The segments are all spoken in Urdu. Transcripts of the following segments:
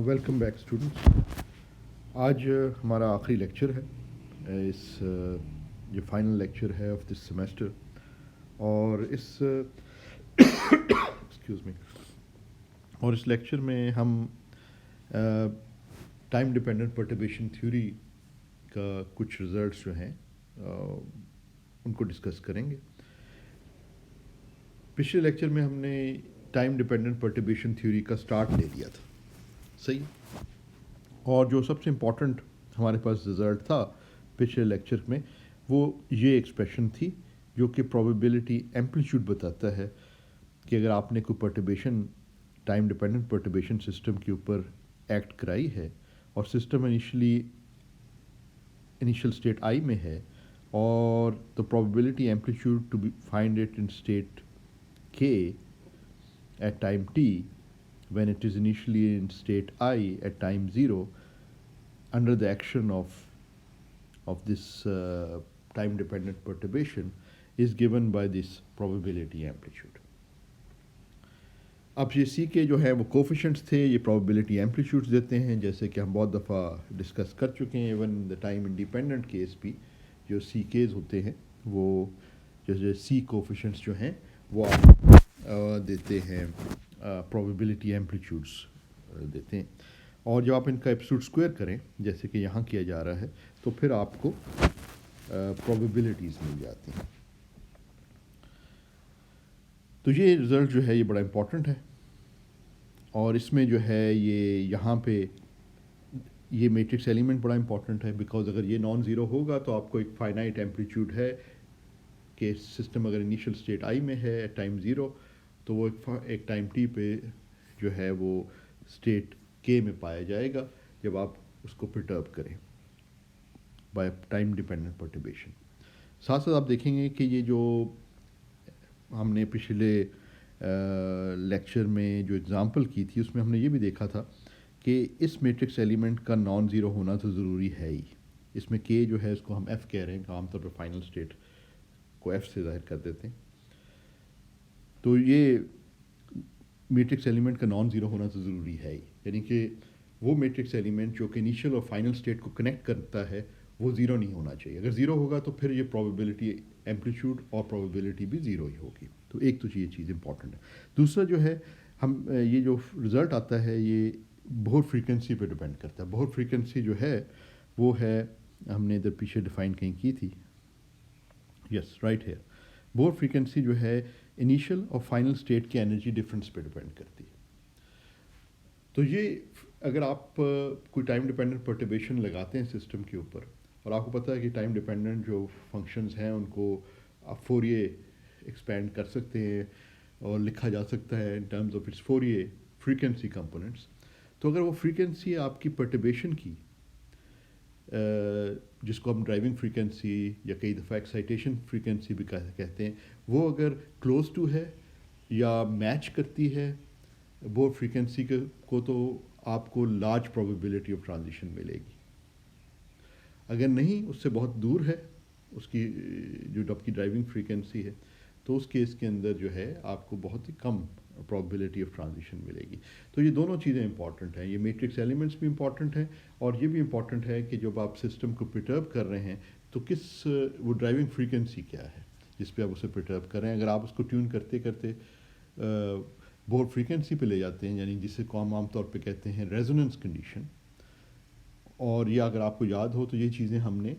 Welcome back students. آج ہمارا آخری لیکچر ہے. یہ فائنل لیکچر ہے آف دس سیمیسٹر. اور ایکسکیوز می اور اس لیکچر میں ہم ٹائم ڈپینڈنٹ پرٹربیشن تھیوری کا کچھ ریزلٹس جو ہیں ان کو ڈسکس کریں گے. پچھلے لیکچر میں ہم نے ٹائم ڈپینڈنٹ پرٹربیشن تھیوری کا سٹارٹ لے لیا تھا. صحیح. اور جو سب سے امپورٹنٹ ہمارے پاس رزلٹ تھا پچھلے لیکچر میں وہ یہ ایکسپریشن تھی جو کہ پروبیبلٹی ایمپلیٹیوڈ بتاتا ہے کہ اگر آپ نے کوئی پرٹربیشن ٹائم ڈپینڈنٹ پرٹربیشن سسٹم کے اوپر ایکٹ کرائی ہے اور سسٹم انیشیل اسٹیٹ آئی میں ہے اور the probability amplitude to be find it in state k at time t when it is initially in state I at time 0 under the action of this time dependent perturbation is given by this probability amplitude. اب یہ سی کے جو ہے وہ کوفیشنٹس تھے, یہ probability amplitudes دیتے ہیں, جیسے کہ ہم بہت دفعہ ڈسکس کر چکے ہیں. Even the time independent case بھی جو سی کیز ہوتے ہیں وہ جیسے سی کوفیشنٹس جو ہیں وہ آپ دیتے ہیں probability amplitudes دیتے ہیں. اور جب آپ ان کا ایبسولوٹ اسکوائر کریں جیسے کہ یہاں کیا جا رہا ہے تو پھر آپ کو probabilities مل جاتی ہیں. تو یہ رزلٹ جو ہے یہ بڑا امپورٹنٹ ہے اور اس میں جو ہے یہاں پہ یہ میٹرکس ایلیمنٹ بڑا امپورٹنٹ ہے بیکاز اگر یہ نان زیرو ہوگا تو آپ کو ایک فائنائٹ ایمپلیٹیوڈ ہے کہ سسٹم اگر انیشیل اسٹیٹ آئی میں ہے ایٹ ٹائم زیرو تو وہ ایک ٹائم ٹی پہ جو ہے وہ اسٹیٹ کے میں پایا جائے گا جب آپ اس کو پرٹرب کریں بائی ٹائم ڈپینڈنٹ پرٹربیشن. ساتھ ساتھ آپ دیکھیں گے کہ یہ جو ہم نے پچھلے لیکچر میں جو اگزامپل کی تھی اس میں ہم نے یہ بھی دیکھا تھا کہ اس میٹرکس ایلیمنٹ کا نان زیرو ہونا تو ضروری ہے ہی. اس میں کے جو ہے اس کو ہم ایف کہہ رہے ہیں کہ عام طور پہ فائنل اسٹیٹ کو ایف سے ظاہر کر دیتے ہیں. تو یہ میٹرکس ایلیمنٹ کا نان زیرو ہونا تو ضروری ہے ہی, یعنی کہ وہ میٹرکس ایلیمنٹ جو کہ انیشیل اور فائنل اسٹیٹ کو کنیکٹ کرتا ہے وہ زیرو نہیں ہونا چاہیے. اگر زیرو ہوگا تو پھر یہ پروبیبلٹی ایمپلیٹیوڈ اور پروبیبلٹی بھی زیرو ہی ہوگی. تو ایک تو یہ چیز امپورٹنٹ ہے. دوسرا جو ہے یہ جو رزلٹ آتا ہے یہ بہت فریکوینسی پہ ڈپینڈ کرتا ہے. بہت فریکوینسی جو ہے وہ ہے ہم نے ادھر پیچھے ڈیفائن کہیں کی تھی, یس رائٹ ہیئر. بہت فریکوینسی جو ہے انیشیل اور فائنل اسٹیٹ کی انرجی ڈفرینس پہ ڈپینڈ کرتی ہے. تو یہ اگر آپ کوئی ٹائم ڈپینڈنٹ پرٹربیشن لگاتے ہیں سسٹم کے اوپر اور آپ کو پتہ ہے کہ ٹائم ڈپینڈنٹ جو فنکشنز ہیں ان کو آپ فوریے ایکسپینڈ کر سکتے ہیں اور لکھا جا سکتا ہے in terms of its Fourier frequency components. تو اگر وہ فریکوینسی آپ کی پرٹربیشن کی جس کو ہم ڈرائیونگ فریکوینسی یا کئی دفعہ ایکسائٹیشن فریکوینسی بھی کہتے ہیں, وہ اگر کلوز ٹو ہے یا میچ کرتی ہے وہ فریکوینسی کو تو آپ کو لارج پروبیبلٹی آف ٹرانزیشن ملے گی. اگر نہیں اس سے بہت دور ہے اس کی جو آپ کی ڈرائیونگ فریکوینسی ہے تو اس کیس کے اندر جو ہے آپ کو بہت ہی کم پروبیبلٹی آف ٹرانزیشن ملے گی. تو یہ دونوں چیزیں امپورٹنٹ ہیں. یہ میٹرکس ایلیمنٹس بھی امپورٹنٹ ہیں اور یہ بھی امپورٹنٹ ہے کہ جب آپ سسٹم کو پرٹرب کر رہے ہیں تو وہ ڈرائیونگ فریکوینسی کیا ہے جس پہ آپ اسے پرٹرب کر رہے ہیں. اگر آپ اس کو ٹیون کرتے کرتے بہت فریکوینسی پہ لے جاتے ہیں, یعنی جسے کو ہم عام طور پہ کہتے ہیں ریزوننس کنڈیشن, اور یہ اگر آپ کو یاد ہو تو یہ چیزیں ہم نے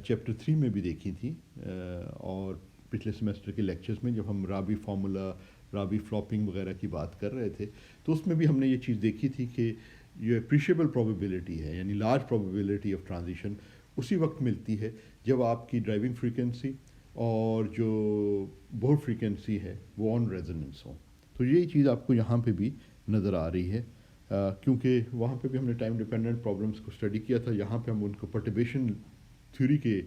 چیپٹر 3 میں بھی دیکھی تھی اور پچھلے سیمیسٹر کے لیکچرز میں جب ہم رابی فارمولا رابی فلاپنگ وغیرہ کی بات کر رہے تھے تو اس میں بھی ہم نے یہ چیز دیکھی تھی کہ یہ اپریشیبل پروبیبلٹی ہے, یعنی لارج پروبیبلٹی آف ٹرانزیشن اسی وقت ملتی ہے جب آپ کی ڈرائیونگ فریکوینسی اور جو بہت فریکوینسی ہے وہ آن ریزوننس ہوں. تو یہی چیز آپ کو یہاں پہ بھی نظر آ رہی ہے کیونکہ وہاں پہ بھی ہم نے ٹائم ڈیپینڈنٹ پرابلمس کو اسٹڈی کیا تھا. یہاں پہ ہم ان کو پرٹربیشن تھیوری کے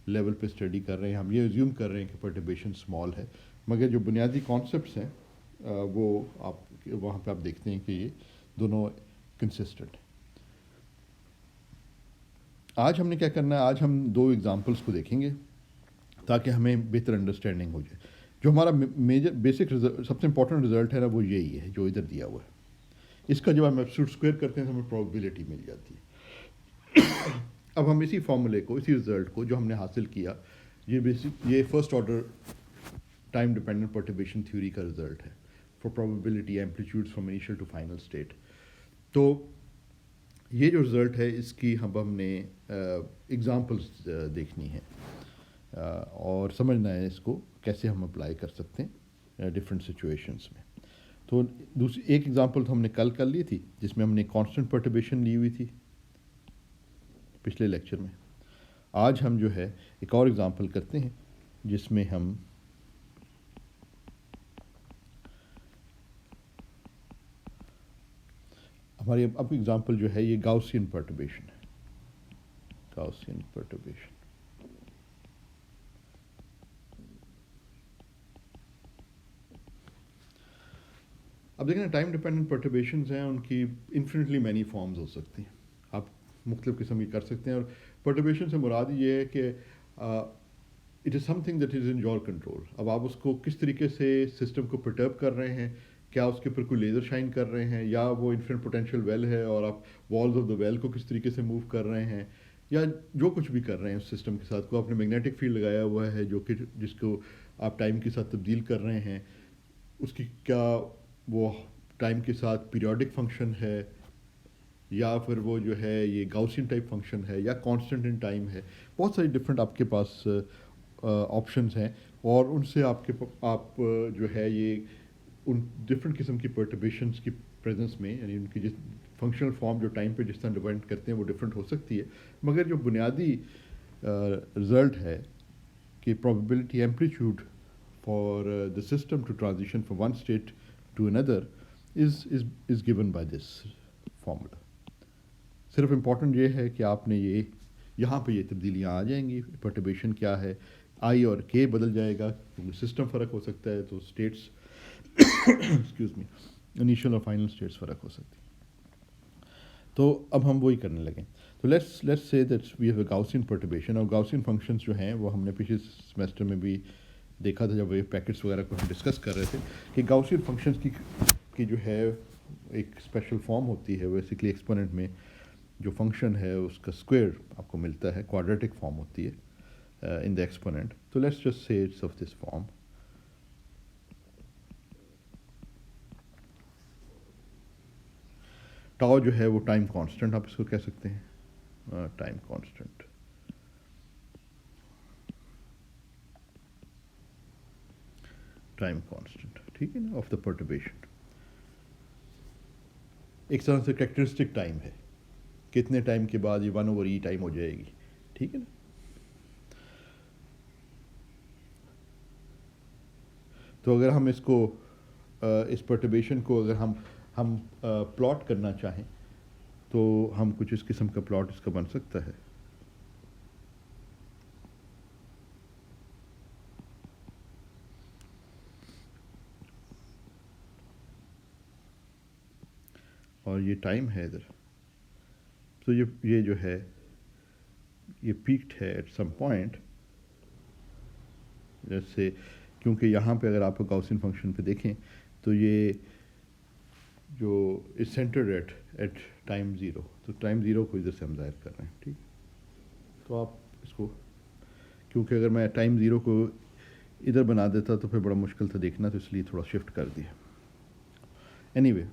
لیول پہ اسٹڈی کر رہے ہیں. ہم یہ ایزیوم کر رہے ہیں کہ پرٹربیشن اسمال ہے, مگر جو بنیادی کانسیپٹس ہیں وہ آپ وہاں پہ آپ دیکھتے ہیں کہ یہ دونوں کنسسٹنٹ ہیں. آج ہم نے کیا کرنا ہے, آج ہم 2 ایگزامپلس کو دیکھیں گے تاکہ ہمیں بہتر انڈرسٹینڈنگ ہو جائے. جو ہمارا میجر بیسک سب سے امپورٹنٹ رزلٹ ہے نا وہ یہی ہے جو ادھر دیا ہوا ہے. اس کا جب ہم ایبسولوٹ اسکوائر کرتے ہیں تو ہمیں پروبیبلٹی مل جاتی ہے. اب ہم اسی فارمولے کو اسی رزلٹ کو جو ہم نے حاصل کیا یہ first order time dependent perturbation theory کا رزلٹ ہے for probability amplitudes from initial to final state. تو یہ جو رزلٹ ہے اس کی ہم نے ایگزامپلس دیکھنی ہے اور سمجھنا ہے اس کو کیسے ہم اپلائی کر سکتے ہیں ڈفرینٹ سچویشنس میں. تو دوسری ایک ایگزامپل تو ہم نے کل کر لی تھی جس میں ہم نے کانسٹنٹ پرٹربیشن لی ہوئی تھی پچھلے لیکچر میں. آج ہم جو ہے ایک اور ایگزامپل کرتے ہیں جس میں ہم ہماری اب ایگزامپل جو ہے یہ گاؤسین پرٹربیشن ہے. گاؤسین پرٹربیشن اب دیکھیں ٹائم ڈپینڈنٹ پرٹربیشنز ہیں ان کی انفینٹلی مینی فارمز ہو سکتی ہیں. آپ مختلف قسم کی کر سکتے ہیں اور پرٹربیشن سے مراد یہ ہے کہ it is some thing that is in your control. اب آپ اس کو کس طریقے سے سسٹم کو پرٹرب کر رہے ہیں, کیا اس کے اوپر کوئی لیزر شائن کر رہے ہیں یا وہ انفینٹ پوٹینشیل ویل ہے اور آپ والز آف دا ویل کو کس طریقے سے موو کر رہے ہیں یا جو کچھ بھی کر رہے ہیں اس سسٹم کے ساتھ. کو آپ نے میگنیٹک فیلڈ لگایا ہوا ہے جو کہ جس کو آپ ٹائم کے ساتھ تبدیل کر رہے ہیں, اس کی کیا وہ ٹائم کے ساتھ پیریوڈک فنکشن ہے یا پھر وہ جو ہے یہ گاؤسین ٹائپ فنکشن ہے یا کانسٹنٹ ان ٹائم ہے. بہت ساری ڈفرینٹ آپ کے پاس آپشنز ہیں اور ان سے آپ جو ہے یہ ان ڈفرینٹ قسم کی پرٹربیشنس کی پریزنس میں یعنی ان کی جس فنکشنل فارم جو ٹائم پہ جس طرح ڈیپینڈ کرتے ہیں وہ ڈفرینٹ ہو سکتی ہے. مگر جو بنیادی رزلٹ ہے کہ probability amplitude for the system to transition from one state to اندر is given by this formula. صرف امپورٹنٹ یہ ہے کہ آپ نے یہاں پہ یہ تبدیلیاں آ جائیں گی. پرٹربیشن کیا ہے, آئی اور کے بدل جائے گا کیونکہ سسٹم فرق ہو سکتا ہے تو اسٹیٹس ایکسکیوز می انیشیل اور فائنل اسٹیٹس فرق ہو سکتی ہیں. تو اب ہم وہی کرنے لگیں. تو let's say that we have a گاؤسین پرٹربیشن اور گاؤسین فنکشنز جو ہیں وہ ہم نے پچھلے سیمسٹر میں بھی دیکھا تھا جب ویو پیکٹس وغیرہ کو ہم ڈسکس کر رہے تھے کہ گاؤسین فنکشنز کی جو ہے ایک اسپیشل فارم ہوتی ہے. بیسکلی ایکسپوننٹ میں جو فنکشن ہے اس کا اسکوائر آپ کو ملتا ہے, کوادریٹک فارم ہوتی ہے ان دا ایکسپوننٹ. تو let's just say it's of this form. Tau جو ہے وہ ٹائم کانسٹنٹ آپ اس کو کہہ سکتے ہیں, ٹائم کانسٹنٹ. ٹائم کانسٹنٹ ٹھیک ہے نا آف دا پرٹربیشن. ایک طرح سے کریکٹرسٹک ٹائم ہے, کتنے ٹائم کے بعد یہ 1/e ٹائم ہو جائے گی. ٹھیک ہے نا. تو اگر ہم اس کو اس پرٹربیشن کو اگر ہم پلاٹ کرنا چاہیں تو ہم کچھ اس قسم کا پلاٹ اس کا بن سکتا ہے. اور یہ ٹائم ہے ادھر. تو یہ جو ہے یہ پیکڈ ہے ایٹ سم پوائنٹ. جیسے کیونکہ یہاں پہ اگر آپ گاؤسین فنکشن پہ دیکھیں تو یہ جو از سینٹرڈ ایٹ ٹائم 0. تو ٹائم 0 کو ادھر سے ہم ظاہر کر رہے ہیں. ٹھیک. تو آپ اس کو کیونکہ اگر میں ٹائم 0 کو ادھر بنا دیتا تو پھر بڑا مشکل تھا دیکھنا, تو اس لیے تھوڑا شفٹ کر دیا. اینی وے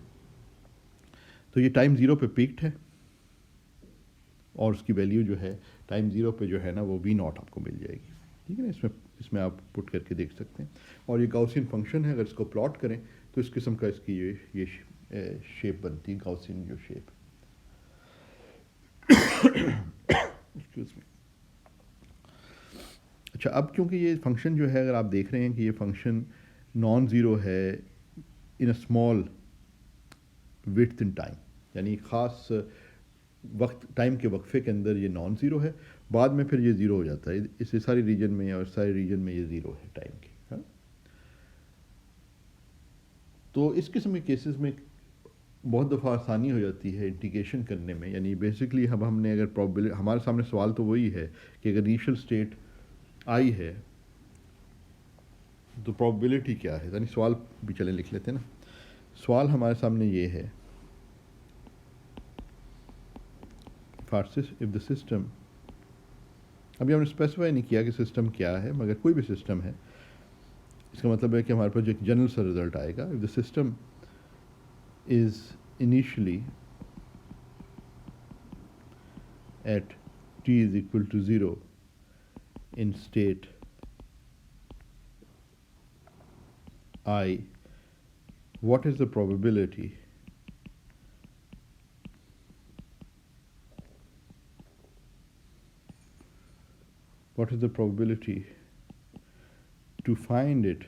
تو یہ ٹائم 0 پہ پیکڈ ہے اور اس کی ویلیو جو ہے ٹائم 0 پہ جو ہے نا وہ V0 آپ کو مل جائے گی. ٹھیک ہے نا. اس میں آپ پٹ کر کے دیکھ سکتے ہیں. اور یہ گاؤسین فنکشن ہے, اگر اس کو پلاٹ کریں تو اس قسم کا اس کی یہ شیپ بنتی ہے, گاؤسین جو شیپ. Excuse me. اچھا اب کیونکہ یہ فنکشن جو ہے اگر آپ دیکھ رہے ہیں کہ یہ فنکشن نان زیرو ہے in a small width in time, یعنی خاص وقت ٹائم کے وقفے کے اندر یہ نان زیرو ہے, بعد میں پھر یہ زیرو ہو جاتا ہے. اس ساری ریجن میں اور سارے ریجن میں یہ زیرو ہے ٹائم کی. تو اس قسم کے کیسز میں بہت دفعہ آسانی ہو جاتی ہے انٹیگریشن کرنے میں. یعنی بیسکلی ہم نے اگر ہمارے سامنے سوال تو وہی ہے کہ اگر انیشیل اسٹیٹ آئی ہے تو پرابیبلٹی کیا ہے، یعنی سوال بھی چلیں لکھ لیتے ہیں نا. سوال ہمارے سامنے یہ ہے، if the system، ابھی ہم نے اسپیسیفائی نہیں کیا کہ سسٹم کیا ہے، مگر کوئی بھی سسٹم ہے، اس کا مطلب ہے کہ ہمارے پاس جو ایک جنرل سا رزلٹ آئے گا. if the system is initially at t is equal to 0 in state I, what is the probability to find it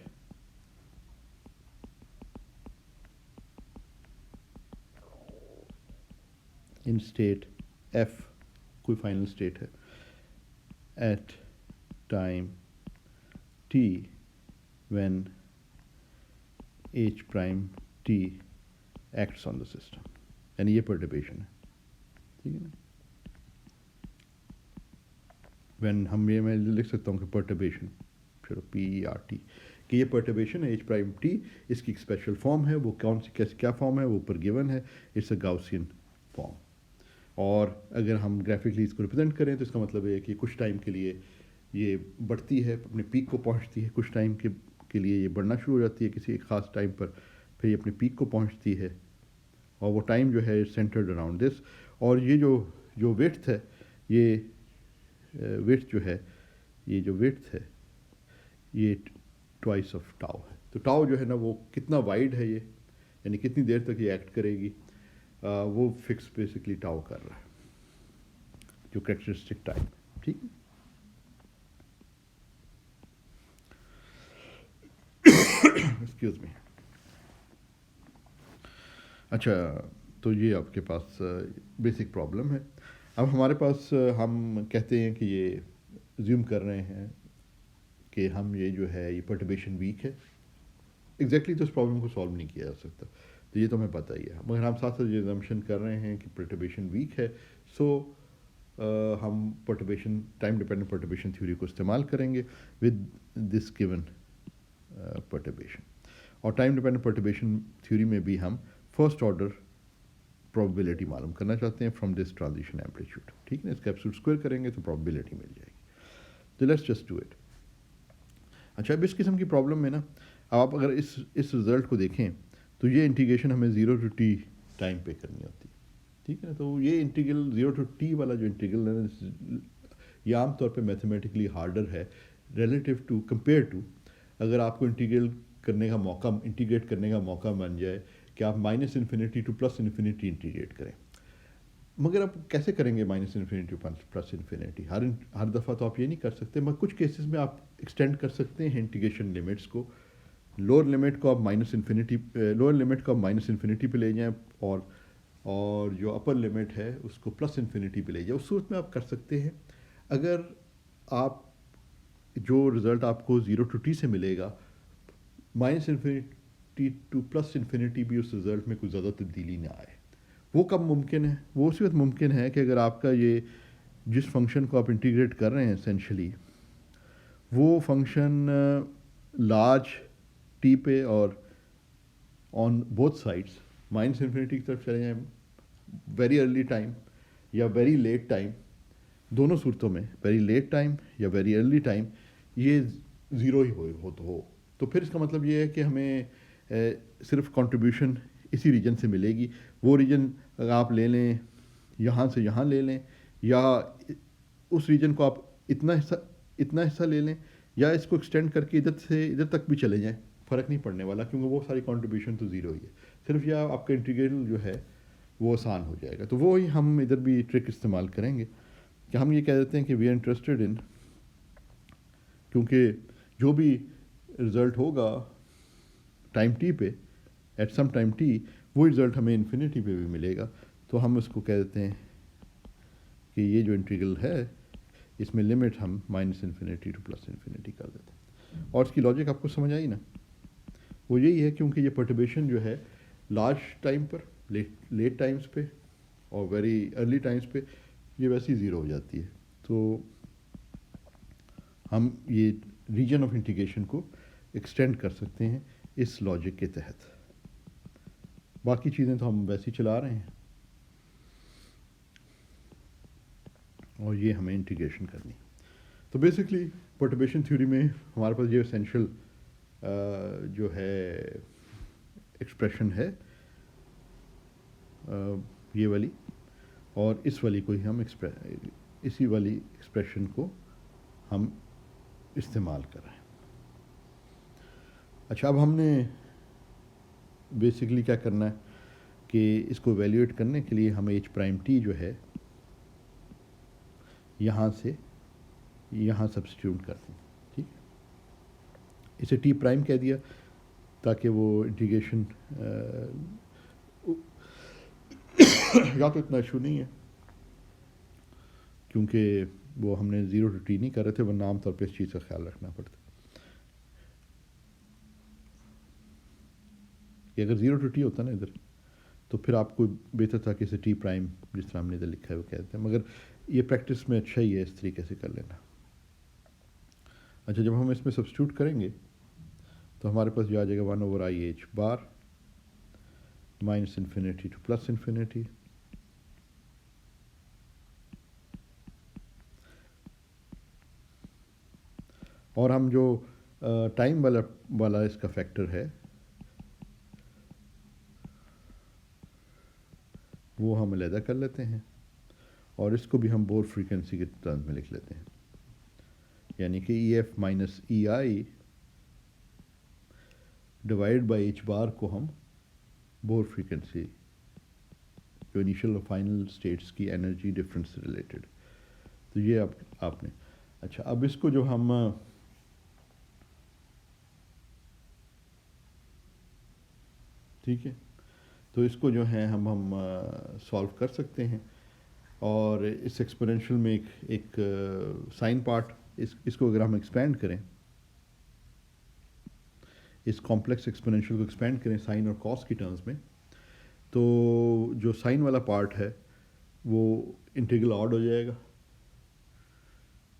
in state f، کوئی فائنل اسٹیٹ ہے، at time t when h prime t acts on the system، یعنی یہ پرٹربیشن ہے. ٹھیک ہے نا. وین ہم یہ میں لکھ سکتا ہوں کہ پرٹربیشن پھر پی آر ٹی، کہ یہ پرٹربیشن ہے ایچ پرائم ٹی، اس کی ایک اسپیشل فارم ہے. وہ کون سی کیا فارم ہے، وہ اوپر گیون ہے، اٹس اے گاؤسین فارم. اور اگر ہم گرافکلی اس کو ریپرزینٹ کریں تو اس کا مطلب ہے کہ کچھ ٹائم کے لیے یہ بڑھتی ہے، اپنے پیک کو پہنچتی ہے، کچھ ٹائم کے لیے یہ بڑھنا شروع ہو جاتی ہے کسی ایک خاص ٹائم پر، پھر یہ اپنے پیک کو پہنچتی ہے، اور وہ ٹائم جو ہے سینٹرڈ اراؤنڈ دس. اور یہ جو ویڈتھ ہے، یہ ویڈتھ جو ہے، یہ جو ویڈتھ ہے یہ ٹوائس آف ٹاؤ ہے. تو ٹاؤ جو ہے نا وہ کتنا وائڈ ہے، یہ یعنی کتنی دیر تک یہ ایکٹ کرے گی، وہ فکس بیسکلی ٹاؤ کر رہا ہے، جو کریکٹرسٹک ٹائم. ٹھیک ہے. Excuse me. اچھا، تو یہ آپ کے پاس بیسک پرابلم ہے. اب ہمارے پاس ہم کہتے ہیں کہ یہ زیوم کر رہے ہیں کہ ہم یہ جو ہے یہ پرٹربیشن ویک ہے. ایگزیکٹلی تو اس پرابلم کو سالو نہیں کیا جا سکتا، تو یہ تو ہمیں پتہ ہی ہے، مگر ہم ساتھ ساتھ یہ ایزمپشن کر رہے ہیں کہ پرٹربیشن ویک ہے. سو ہم پرٹربیشن ٹائم ڈیپینڈنٹ پرٹربیشن تھیوری کو استعمال کریں گے ود دس گیون پرٹربیشن. اور ٹائم ڈیپینڈنٹ پرٹربیشن تھیوری میں بھی ہم فرسٹ آرڈر پرابیبلٹی معلوم کرنا چاہتے ہیں فرام دس ٹرانزیشن ایمپلیٹیوڈ. ٹھیک ہے. اس کا ایبسولوٹ اسکوائر کریں گے تو پرابیبلٹی مل جائے گی. تو لیٹس جسٹ ڈو اٹ. اچھا، اب اس قسم کی پرابلم میں نا، اب آپ اگر اس رزلٹ کو دیکھیں تو یہ انٹیگریشن ہمیں 0 to t ٹائم پہ کرنی ہوتی ہے. ٹھیک ہے نا. تو یہ انٹیگرل 0 to t والا جو انٹیگرل ہے یہ عام طور پہ میتھمیٹکلی ہارڈر ہے ریلیٹیو ٹو کمپیئر ٹو اگر آپ کو انٹیگریٹ کرنے کا موقع بن جائے کہ آپ minus infinity to plus infinity integrate کریں. مگر آپ کیسے کریں گے مائنس انفینٹی پلس انفینٹی؟ ہر دفعہ تو آپ یہ نہیں کر سکتے، مگر کچھ کیسز میں آپ ایکسٹینڈ کر سکتے ہیں انٹیگریشن لمٹس کو. لوور لمٹ کو آپ مائنس انفینٹی پہ لے جائیں، اور جو اپر لمٹ ہے اس کو پلس انفینٹی پہ لے جائیں. اس صورت میں آپ کر سکتے ہیں. اگر آپ جو رزلٹ آپ کو 0 to t سے ملے گا، minus infinity to plus infinity بھی اس رزلٹ میں کوئی زیادہ تبدیلی نہ آئے. وہ کب ممکن ہے؟ وہ اسی وقت ممکن ہے کہ اگر آپ کا یہ جس فنکشن کو آپ انٹیگریٹ کر رہے ہیں اسینشلی وہ فنکشن لارج ٹی پہ اور on both sides minus infinity کی طرف چلے جائیں، ویری ارلی ٹائم یا ویری لیٹ ٹائم، دونوں صورتوں میں ویری لیٹ ٹائم یا ویری ارلی ٹائم یہ زیرو ہی ہو تو پھر اس کا مطلب یہ ہے کہ ہمیں صرف کنٹریبیوشن اسی ریجن سے ملے گی. وہ ریجن اگر آپ لے لیں یہاں سے یہاں لے لیں، یا اس ریجن کو آپ اتنا حصہ لے لیں، یا اس کو ایکسٹینڈ کر کے ادھر سے ادھر تک بھی چلے جائیں، فرق نہیں پڑنے والا، کیونکہ وہ ساری کنٹریبیوشن تو زیرو ہی ہے. صرف یہ آپ کا انٹیگریل جو ہے وہ آسان ہو جائے گا. تو وہی ہم ادھر بھی ٹرک استعمال کریں گے کہ ہم یہ کہہ دیتے ہیں کہ وی آر انٹرسٹڈ ان، کیونکہ جو بھی رزلٹ ہوگا ٹائم ٹی پہ ایٹ سم ٹائم ٹی، وہ رزلٹ ہمیں انفینٹی پہ بھی ملے گا. تو ہم اس کو کہہ دیتے ہیں کہ یہ جو انٹیگرل ہے اس میں لمٹ ہم minus infinity to plus infinity کر دیتے ہیں. اور اس کی لاجک آپ کو سمجھ آئی نا؟ وہ یہی ہے کیونکہ یہ پرٹربیشن جو ہے لارج ٹائم پر، لیٹ ٹائمز پہ اور ویری ارلی ٹائمز پہ یہ ویسے ہی زیرو ہو جاتی ہے. تو ہم یہ ریجن آف انٹیگریشن کو ایکسٹینڈ کر سکتے ہیں اس لاجک کے تحت. باقی چیزیں تو ہم ویسے ہی چلا رہے ہیں اور یہ ہمیں انٹیگریشن کرنی. تو بیسکلی پرٹربیشن تھیوری میں ہمارے پاس یہ اسینشیل جو ہے ایکسپریشن ہے یہ والی, اور اس والی کو ہی ہم اسی والی ایکسپریشن کو ہم استعمال کر رہے ہیں. اچھا, اب ہم نے بیسکلی کیا کرنا ہے کہ اس کو ایویلیویٹ کرنے کے لیے ہمیں ایچ پرائم ٹی جو ہے یہاں سے یہاں سبسٹیٹیوٹ کر دیں. ٹھیک, اسے ٹی پرائم کہہ دیا تاکہ وہ انٹیگریشن یا تو اتنا ایشو نہیں ہے کیونکہ وہ ہم نے 0 to t نہیں کر رہے تھے, ورنہ عام طور پہ اس چیز کا خیال رکھنا پڑتا کہ اگر 0 to t ہوتا نا ادھر تو پھر آپ کو بہتر تھا کہ اسے ٹی پرائم جس طرح ہم نے ادھر لکھا ہے وہ کہتے ہیں, مگر یہ پریکٹس میں اچھا ہی ہے اس طریقے سے کر لینا. اچھا, جب ہم اس میں سبسٹیوٹ کریں گے تو ہمارے پاس یہ آ جائے گا 1/IH بار -انفینٹی ٹو +انفینٹی, اور ہم جو ٹائم والا اس کا فیکٹر ہے وہ ہم علیحدہ کر لیتے ہیں, اور اس کو بھی ہم بور فریکوینسی کے ٹرمز میں لکھ لیتے ہیں, یعنی کہ EF minus EI divide by H bar کو ہم بور فریکوینسی جو انیشیل اور فائنل اسٹیٹس کی انرجی ڈفرینس سے ریلیٹڈ. تو یہ آپ نے اچھا, اب اس کو جو ہم ٹھیک ہے, تو اس کو جو ہے ہم سالو کر سکتے ہیں, اور اس ایکسپوننشیل میں ایک سائن پارٹ اس کو اگر ہم ایکسپینڈ کریں, اس کمپلیکس ایکسپوننشیل کو ایکسپینڈ کریں سائن اور کاس کی ٹرمز میں, تو جو سائن والا پارٹ ہے وہ انٹیگرل آڈ ہو جائے گا,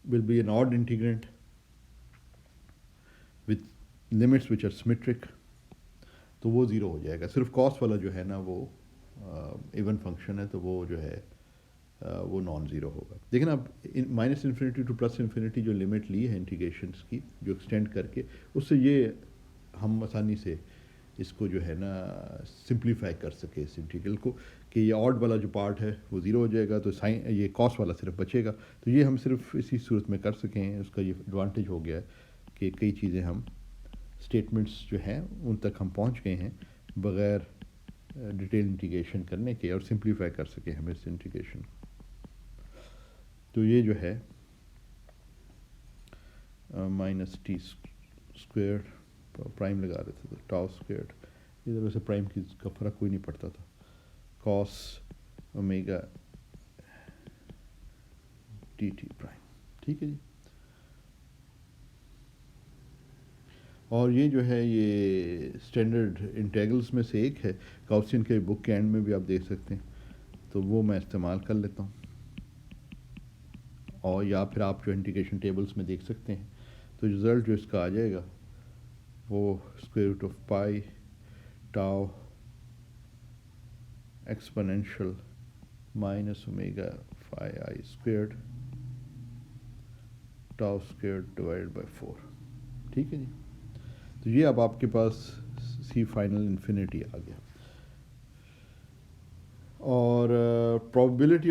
will be an odd integrand with limits which are symmetric, تو وہ 0 ہو جائے گا. صرف کاس والا جو ہے نا وہ ایون فنکشن ہے, تو وہ جو ہے وہ نان زیرو ہوگا. لیکن اب -انفینٹی ٹو +انفینٹی جو لمٹ لی ہے انٹیگریشنس کی جو ایکسٹینڈ کر کے, اس سے یہ ہم آسانی سے اس کو جو ہے نا سمپلیفائی کر سکے اس انٹیگرل کو, کہ یہ آڈ والا جو پارٹ ہے وہ 0 ہو جائے گا, تو سائن یہ کاس والا صرف بچے گا. تو یہ ہم صرف اسی صورت میں کر سکیں, اس کا یہ ایڈوانٹیج ہو گیا ہے کہ کئی چیزیں ہم اسٹیٹمنٹس جو ہیں ان تک ہم پہنچ گئے ہیں بغیر ڈیٹیل انٹیگریشن کرنے کے, اور سمپلیفائی کر سکیں ہم اس انٹیگریشن. تو یہ جو ہے -t² پرائم لگا رہے تھے تو τ², ادھر ویسے پرائم کی کا فرق کوئی نہیں پڑتا تھا, cos اومیگا dt پرائم. ٹھیک ہے جی, اور یہ جو ہے یہ اسٹینڈرڈ انٹیگرلس میں سے ایک ہے, گاؤسین کے بک کے اینڈ میں بھی آپ دیکھ سکتے ہیں, تو وہ میں استعمال کر لیتا ہوں, اور یا پھر آپ جو انٹیگریشن ٹیبلس میں دیکھ سکتے ہیں. تو رزلٹ جو اس کا آ جائے گا وہ √π τ exponential -omega phi I² τ² divide by 4. ٹھیک ہے جی, تو یہ اب آپ کے پاس سی فائنل انفینٹی آ گیا, اور probability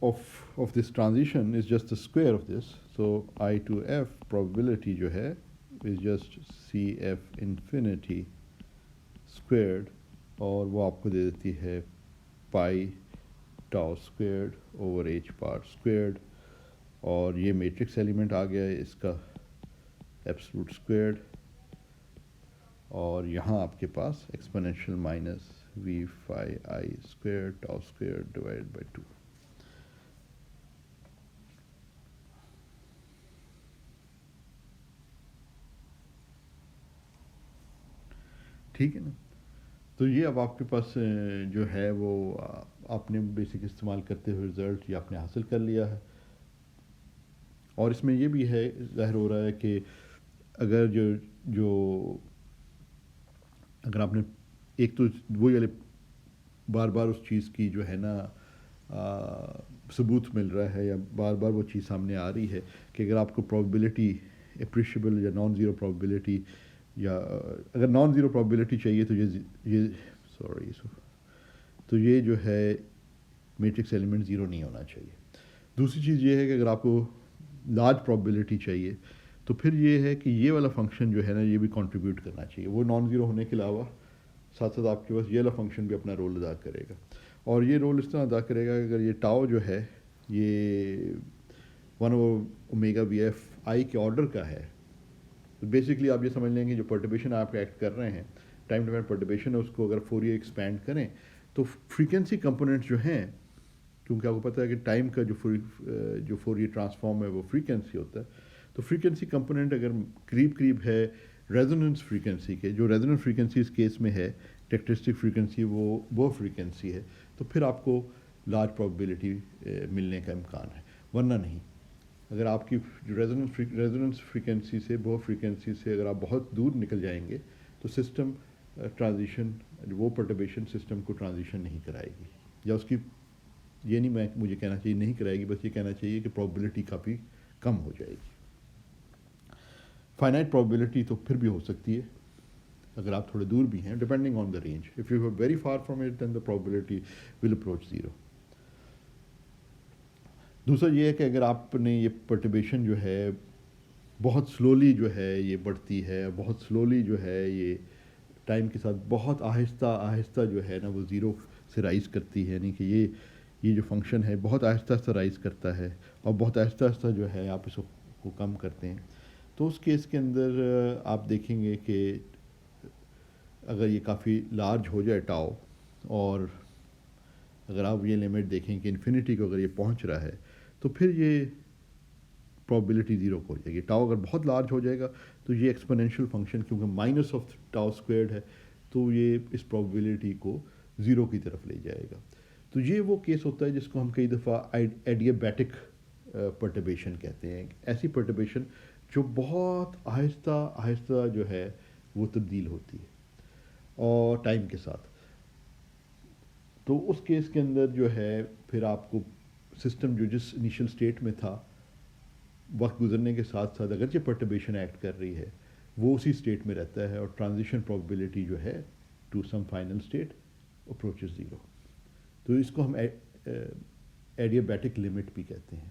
of this transition is just the square of this, so I to F probability جو ہے is just CF infinity squared, اور وہ آپ کو دے دیتی ہے پائی τ² اوور H بار squared, اور یہ میٹرکس ایلیمنٹ آ گیا ہے اس کا ایبسلوٹ اسکویئرڈ, اور یہاں آپ کے پاس exponential -v phi I² τ² divide by 2. ٹھیک ہے نا, تو یہ اب آپ کے پاس جو ہے وہ آپ نے بیسک استعمال کرتے ہوئے رزلٹ یہ آپ نے حاصل کر لیا ہے. اور اس میں یہ بھی ہے ظاہر ہو رہا ہے کہ اگر جو جو اگر آپ نے ایک تو وہی والے بار بار اس چیز کی جو ہے نا ثبوت مل رہا ہے یا بار بار وہ چیز سامنے آ رہی ہے کہ اگر آپ کو پرابیبلٹی اپریشیبل یا نان زیرو پرابیبلٹی یا اگر نان زیرو پرابیبلٹی چاہیے تو یہ سوری تو یہ جو ہے میٹرکس ایلیمنٹ زیرو نہیں ہونا چاہیے. دوسری چیز یہ ہے کہ اگر آپ کو لارج پرابیبلٹی چاہیے تو پھر یہ ہے کہ یہ والا فنکشن جو ہے نا یہ بھی کنٹریبیوٹ کرنا چاہیے. وہ نان زیرو ہونے کے علاوہ ساتھ ساتھ آپ کے پاس یہ والا فنکشن بھی اپنا رول ادا کرے گا. اور یہ رول اس طرح ادا کرے گا کہ اگر یہ ٹاؤ جو ہے یہ 1/ωVF کے آرڈر کا ہے تو بیسکلی آپ یہ سمجھ لیں گے جو پرٹربیشن آپ ایکٹ کر رہے ہیں ٹائم ڈیپینڈ پرٹربیشن ہے اس کو اگر فورئر ایکسپینڈ کریں تو فریکوینسی کمپوننٹس جو ہیں کیونکہ آپ کو پتہ ہے کہ ٹائم کا جو فورئر ٹرانسفارم ہے وہ فریکوینسی ہوتا ہے تو فریکوینسی کمپوننٹ اگر قریب ہے ریزوننس فریکوینسی کے جو ریزوننس فریکوینسی اس کیس میں ہے ٹیکٹرسٹک فریکوینسی وہ فریکوینسی ہے تو پھر آپ کو لارج پرابیبلٹی ملنے کا امکان ہے ورنہ نہیں. اگر آپ کی جو ریزوننس فریکوینسی سے بہت فریکوینسی سے اگر آپ بہت دور نکل جائیں گے تو سسٹم ٹرانزیشن وہ پرٹربیشن سسٹم کو ٹرانزیشن نہیں کرائے گی یا اس کی یہ نہیں مجھے کہنا چاہیے نہیں کرائے گی بس یہ کہنا چاہیے کہ پرابیبلٹی کافی کم ہو جائے گی. فائنائٹ پرابیبلٹی تو پھر بھی ہو سکتی ہے اگر آپ تھوڑے دور بھی ہیں depending on the range. If you are very far from it then the probability will approach zero. دوسرا یہ ہے کہ اگر آپ نے یہ پرٹربیشن جو ہے بہت سلولی جو ہے یہ بڑھتی ہے بہت سلولی جو ہے یہ ٹائم کے ساتھ بہت آہستہ جو ہے نا وہ زیرو سے رائز کرتی ہے یعنی کہ یہ جو فنکشن ہے بہت آہستہ رائز کرتا ہے اور بہت آہستہ جو ہے آپ اس کو کم کرتے ہیں تو اس کیس کے اندر آپ دیکھیں گے کہ اگر یہ کافی لارج ہو جائے ٹاؤ اور اگر آپ یہ لمٹ دیکھیں کہ انفینٹی کو اگر یہ پہنچ رہا ہے تو پھر یہ پرابیبلٹی زیرو ہو جائے گی. ٹاؤ اگر بہت لارج ہو جائے گا تو یہ ایکسپونینشیل فنکشن کیونکہ مائنس آف ٹاؤ اسکوائرڈ ہے تو یہ اس پرابیبلٹی کو زیرو کی طرف لے جائے گا. تو یہ وہ کیس ہوتا ہے جس کو ہم کئی دفعہ ایڈیابیٹک پرٹربیشن کہتے ہیں. ایسی پرٹربیشن جو بہت آہستہ جو ہے وہ تبدیل ہوتی ہے اور ٹائم کے ساتھ. تو اس کیس کے اندر جو ہے پھر آپ کو سسٹم جو جس انیشل اسٹیٹ میں تھا وقت گزرنے کے ساتھ ساتھ اگرچہ پرٹربیشن ایکٹ کر رہی ہے وہ اسی اسٹیٹ میں رہتا ہے اور ٹرانزیشن پرابیبلٹی جو ہے to some final state approaches zero. تو اس کو ہم ایڈیابیٹک لمٹ بھی کہتے ہیں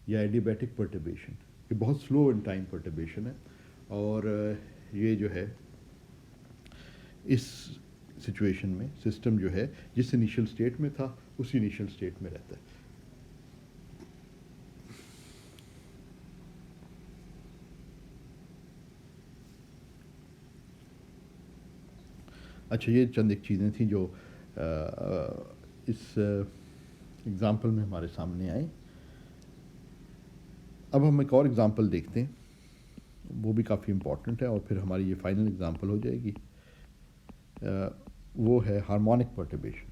یا ایڈیابیٹک پرٹربیشن. یہ بہت سلو ان ٹائم پرٹربیشن ہے اور یہ جو ہے اس سچویشن میں سسٹم جو ہے جس انیشل اسٹیٹ میں تھا اسی انیشل اسٹیٹ میں رہتا ہے. اچھا یہ چند ایک چیزیں تھیں جو اس اگزامپل میں ہمارے سامنے آئیں. اب ہم ایک اور اگزامپل دیکھتے ہیں وہ بھی کافی امپورٹنٹ ہے اور پھر ہماری یہ فائنل اگزامپل ہو جائے گی. وہ ہے ہارمونک پرٹربیشن.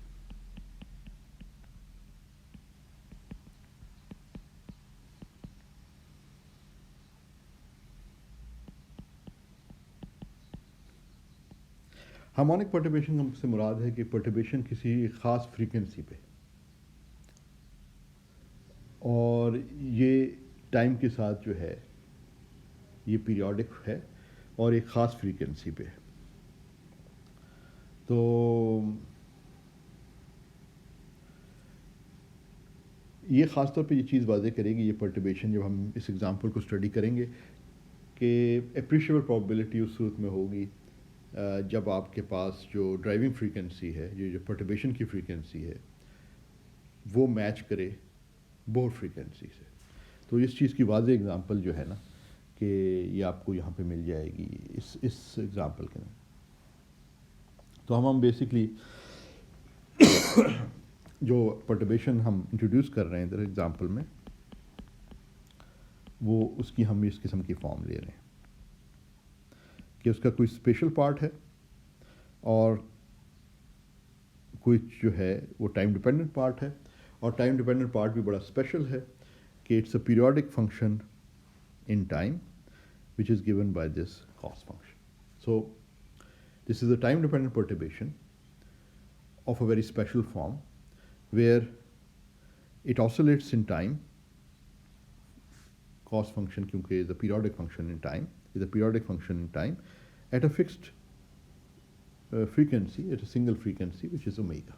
ہارمونک پرٹربیشن سے مراد ہے کہ پرٹربیشن کسی خاص فریکوینسی پہ اور یہ ٹائم کے ساتھ جو ہے یہ پیریوڈک ہے اور ایک خاص فریکوینسی پہ. تو یہ خاص طور پہ یہ چیز واضح کرے گی یہ پرٹربیشن جب ہم اس ایگزامپل کو اسٹڈی کریں گے کہ اپریشیبل پرابیبلٹی اس صورت میں ہوگی جب آپ کے پاس جو ڈرائیونگ فریکوینسی ہے جو پرٹربیشن کی فریکوینسی ہے وہ میچ کرے بور فریکوینسی سے. تو اس چیز کی واضح اگزامپل جو ہے نا کہ یہ آپ کو یہاں پہ مل جائے گی اس اگزامپل کے اندر. تو ہم بیسکلی جو پرٹربیشن ہم انٹروڈیوس کر رہے ہیں ادھر ایگزامپل میں وہ اس کی ہم اس قسم کی فارم لے رہے ہیں کہ اس کا کوئی اسپیشل پارٹ ہے اور کوئی جو ہے وہ ٹائم ڈیپینڈنٹ پارٹ ہے اور ٹائم ڈیپینڈنٹ پارٹ بھی بڑا اسپیشل ہے کہ it's a periodic function in time which is given by this cos function. So this is a time dependent perturbation of a very special form where it oscillates in time. Cos function kyunki is a periodic function in time, at a fixed frequency, at a single frequency, which is omega.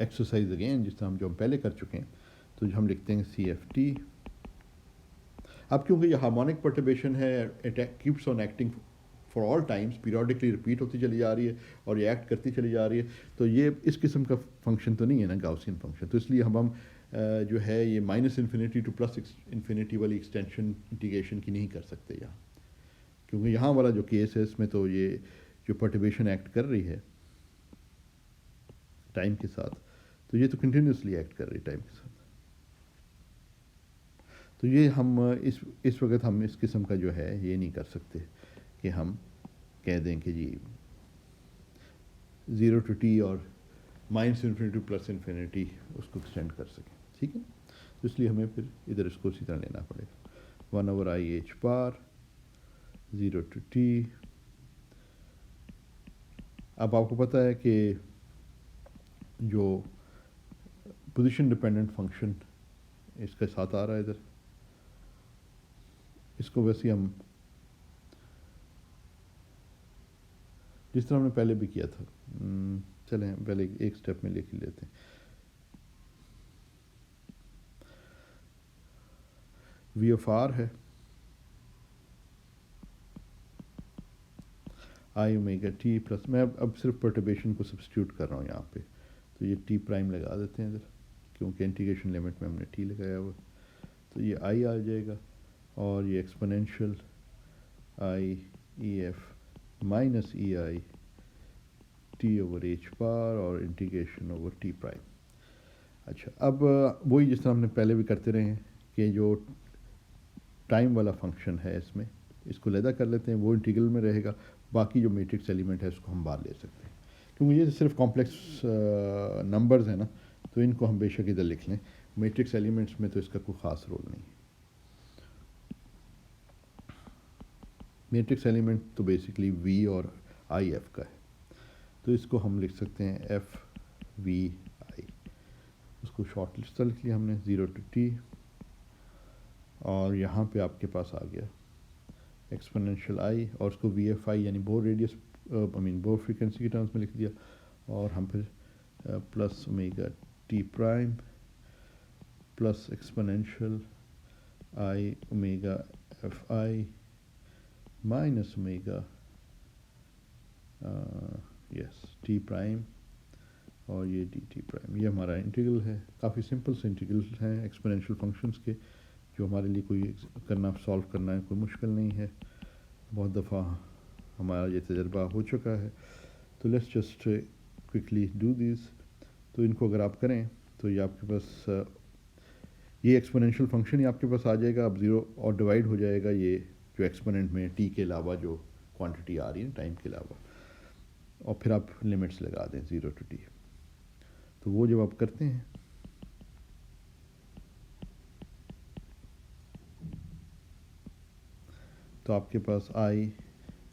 Exercise again جس طرح جو ہم پہلے کر چکے ہیں. تو ہم لکھتے ہیں سی ایف ٹی. اب کیونکہ یہ ہارمونک پرٹربیشن ہے, it keeps on acting for all times, periodically repeat ہوتی چلی جا رہی ہے اور یہ ایکٹ کرتی چلی جا رہی ہے, تو یہ اس قسم کا فنکشن تو نہیں ہے نا گاؤسین فنکشن. تو اس لیے ہم جو ہے یہ minus infinity to plus infinity والی ایکسٹینشن انٹیگریشن کی نہیں کر سکتے یہاں, کیونکہ یہاں والا جو کیس ہے اس میں تو یہ جو پرٹربیشن ایکٹ کر رہی ہے ٹائم کے ساتھ, تو یہ تو کنٹینیوسلی ایکٹ کر رہی ہے ٹائم کے ساتھ. تو یہ ہم اس وقت ہم اس قسم کا جو ہے یہ نہیں کر سکتے کہ ہم کہہ دیں کہ جی 0 ٹو ٹی اور minus infinity to plus infinity اس کو ایکسٹینڈ کر سکیں, ٹھیک ہے. تو اس لیے ہمیں پھر ادھر اس کو اسی طرح لینا پڑے گا 1/IH بار 0 ٹو ٹی. اب آپ کو پتہ ہے کہ جو پوزیشن ڈپینڈنٹ فنکشن اس کے ساتھ آ رہا ہے ادھر, اس کو ویسے ہم جس طرح ہم نے پہلے بھی کیا تھا, چلیں پہلے ایک سٹیپ میں لکھ لیتے ہیں. وی ایف آر ہے آئی اومیگا ٹی پلس, میں اب صرف پرٹربیشن کو سبسٹیوٹ کر رہا ہوں یہاں پہ, تو یہ ٹی پرائم لگا دیتے ہیں ادھر کیونکہ انٹیگریشن لمٹ میں ہم نے ٹی لگایا ہوا, تو یہ آئی آ جائے گا اور یہ exponential I E F minus E I T over H bar اور انٹیگریشن اوور ٹی پرائم. اچھا, اب وہی جس طرح ہم نے پہلے بھی کرتے رہے ہیں کہ جو ٹائم والا فنکشن ہے اس میں اس کو لیدا کر لیتے ہیں, وہ انٹیگرل میں رہے گا, باقی جو میٹرکس ایلیمنٹ ہے اس کو ہم باہر لے سکتے ہیں, کیونکہ یہ صرف کمپلیکس نمبرز ہیں نا, تو ان کو ہم بے شک ادھر لکھ لیں. میٹرکس ایلیمنٹس میں تو اس کا کوئی خاص رول نہیں ہے. میٹرکس ایلیمنٹ تو بیسکلی وی اور آئی ایف کا ہے, تو اس کو ہم لکھ سکتے ہیں ایف وی آئی. اس کو شارٹ لسٹ لکھ لیا ہم نے 0 ٹو ٹی, اور یہاں پہ آپ کے پاس آ گیا ایکسپونینشیل آئی, اور اس کو وی ایف آئی یعنی بور ریڈیس بور فریکوینسی کے ٹرمز میں لکھ دیا, اور ہم پھر plus omega T prime plus exponential I omega F I minus omega yes T prime اور یہ ڈی ٹی پرائم. یہ ہمارا انٹیگرل ہے, کافی سمپل سے انٹیگرل ہیں ایکسپونینشیل فنکشنز کے, جو ہمارے لیے کوئی سالو کرنا ہے کوئی مشکل نہیں ہے. بہت دفعہ ہمارا یہ تجربہ ہو چکا ہے. تو let's just quickly do these. تو ان کو اگر آپ کریں تو یہ آپ کے پاس یہ ایکسپونینشیل فنکشن ہی آپ کے پاس آ جائے گا. اب 0 اور ڈیوائڈ ہو جائے گا یہ جو ایکسپوننٹ میں ٹی کے علاوہ جو کوانٹٹی آ رہی ہے ٹائم کے علاوہ, اور پھر آپ لمٹس لگا دیں 0 ٹو ٹی. تو وہ جب آپ کرتے ہیں تو آپ کے پاس I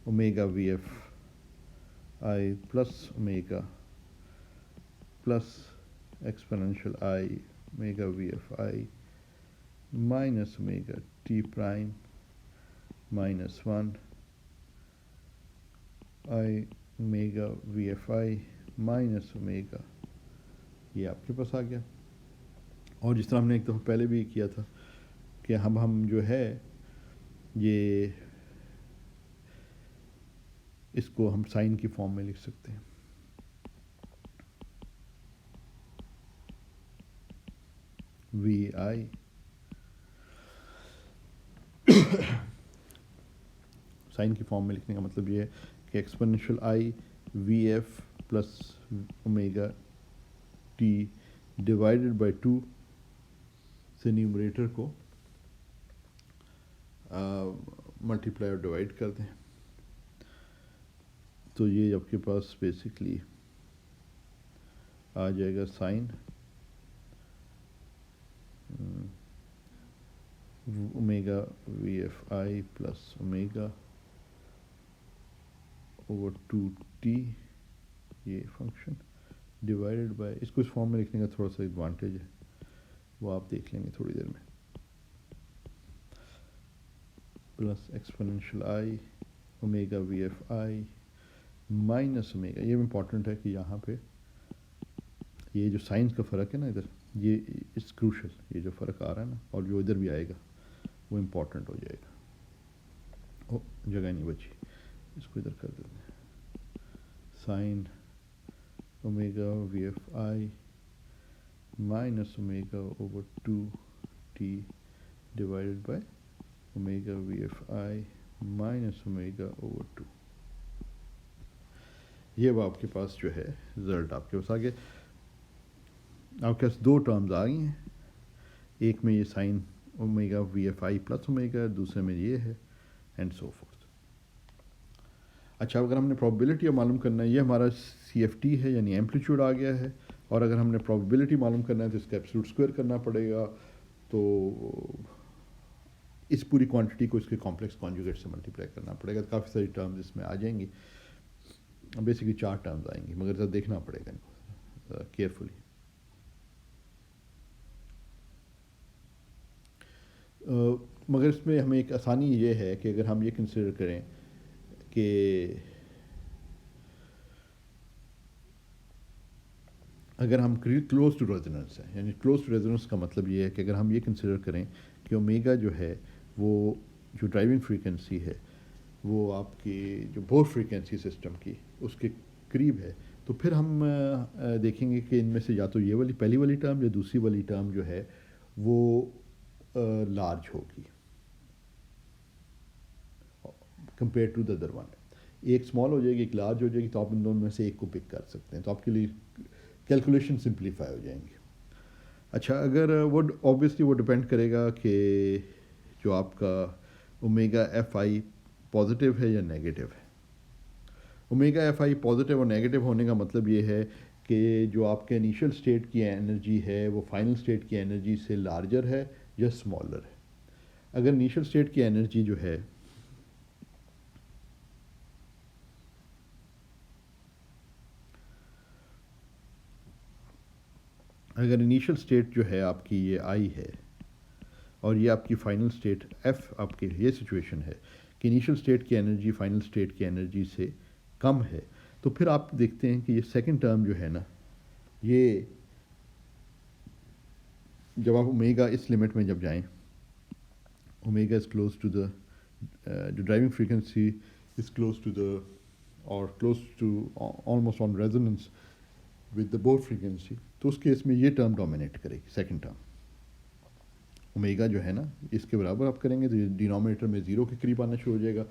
omega we F I plus omega plus exponential I omega we F I minus omega T prime minus 1 I omega we F I minus omega, یہ آپ کے پاس آ گیا. اور جس طرح ہم نے ایک دفعہ پہلے بھی کیا تھا کہ ہم جو ہے یہ اس کو ہم سائن کی فارم میں لکھ سکتے ہیں. وی آئی سائن کی فارم میں لکھنے کا مطلب یہ ہے کہ exponential i v f plus omega t divided by 2 سے نیومریٹر کو ملٹیپلائی اور ڈیوائڈ کر دیں. تو یہ آپ کے پاس بیسکلی آ جائے گا sign omega we F I plus omega over 2t یہ فنکشن ڈیوائڈیڈ بائی, اس کو اس فارم میں لکھنے کا تھوڑا سا ایڈوانٹیج ہے, وہ آپ دیکھ لیں گے تھوڑی دیر میں, plus exponential I omega we F I minus omega. یہ امپورٹنٹ ہے کہ یہاں پہ یہ جو سائنس کا فرق ہے نا ادھر، یہ اس کروشل، یہ جو فرق آ رہا ہے نا، اور جو ادھر بھی آئے گا وہ امپورٹنٹ ہو جائے گا. او جگہ نہیں بچی، اس کو ادھر کر دیتے ہیں. Sine omega we F I minus omega over 2t divided by omega we F I minus omega over 2. یہ وہ آپ کے پاس جو ہے رزلٹ آپ کے پاس آگے آپ کے پاس دو ٹرمز آ گئی ہیں. ایک میں یہ sign omega we F I plus omega, دوسرے میں یہ ہے، اینڈ سو فورتھ. اچھا، اگر ہم نے پروبیبلٹی معلوم کرنا ہے، یہ ہمارا سی ایف ٹی ہے یعنی ایمپلیٹیوڈ آ گیا ہے، اور اگر ہم نے پروبیبلٹی معلوم کرنا ہے تو اس کا ایبسولوٹ اسکوائر کرنا پڑے گا. تو اس پوری کوانٹٹی کو اس کے کمپلیکس کانجوگیٹ سے ملٹیپلائی کرنا پڑے گا. کافی ساری ٹرمز اس میں آ جائیں گی، بیسکلی 4 ٹرمز آئیں گی، مگر ذرا دیکھنا پڑے گا ان کو کیئرفلی. مگر اس میں ہمیں ایک آسانی یہ ہے کہ اگر ہم یہ کنسیڈر کریں کہ اگر ہم کلوز ٹو ریزوننس ہے، یعنی کلوز ٹو ریزوننس کا مطلب یہ ہے کہ اگر ہم یہ کنسیڈر کریں کہ اومیگا جو ہے وہ جو ڈرائیونگ فریکوینسی ہے وہ آپ کی جو بور فریکوینسی سسٹم کی اس کے قریب ہے، تو پھر ہم دیکھیں گے کہ ان میں سے یا تو یہ والی پہلی والی ٹرم یا دوسری والی ٹرم جو ہے وہ لارج ہوگی compared to the other one. ایک اسمال ہو جائے گی، ایک لارج ہو جائے گی، تو آپ ان دونوں میں سے ایک کو پک کر سکتے ہیں، تو آپ کے لیے کیلکولیشن سمپلیفائی ہو جائیں گی. اچھا، اگر وہ اوبیسلی وہ ڈپینڈ کرے گا کہ جو آپ کا اومیگا ایف آئی پازیٹیو ہے یا نیگیٹو ہے. اومیگا ایف آئی پازیٹیو اور نیگیٹو ہونے کا مطلب یہ ہے کہ جو آپ کے انیشیل اسٹیٹ کی انرجی ہے وہ فائنل اسٹیٹ کی انرجی سے لارجر ہے یا اسمالر ہے. اگر انیشیل اسٹیٹ کی انرجی جو ہے اگر انیشیل اسٹیٹ جو ہے آپ کی یہ آئی ہے اور یہ آپ کی فائنل اسٹیٹ ایف، آپ کی یہ سچویشن ہے کہ انیشیل اسٹیٹ کی انرجی فائنل اسٹیٹ کی انرجی سے کم ہے، تو پھر آپ دیکھتے ہیں کہ یہ سیکنڈ ٹرم جو ہے نا، یہ جب آپ اومیگا اس لمٹ میں جب جائیں، omega is close to the جو driving frequency is close to the اور close to almost on resonance with the Bohr frequency, تو اس کیس میں یہ ٹرم ڈومینیٹ کرے گی. سیکنڈ ٹرم اومیگا جو ہے نا اس کے برابر آپ کریں گے تو یہ ڈینومینیٹر میں 0 کے قریب آنا شروع ہو جائے گا،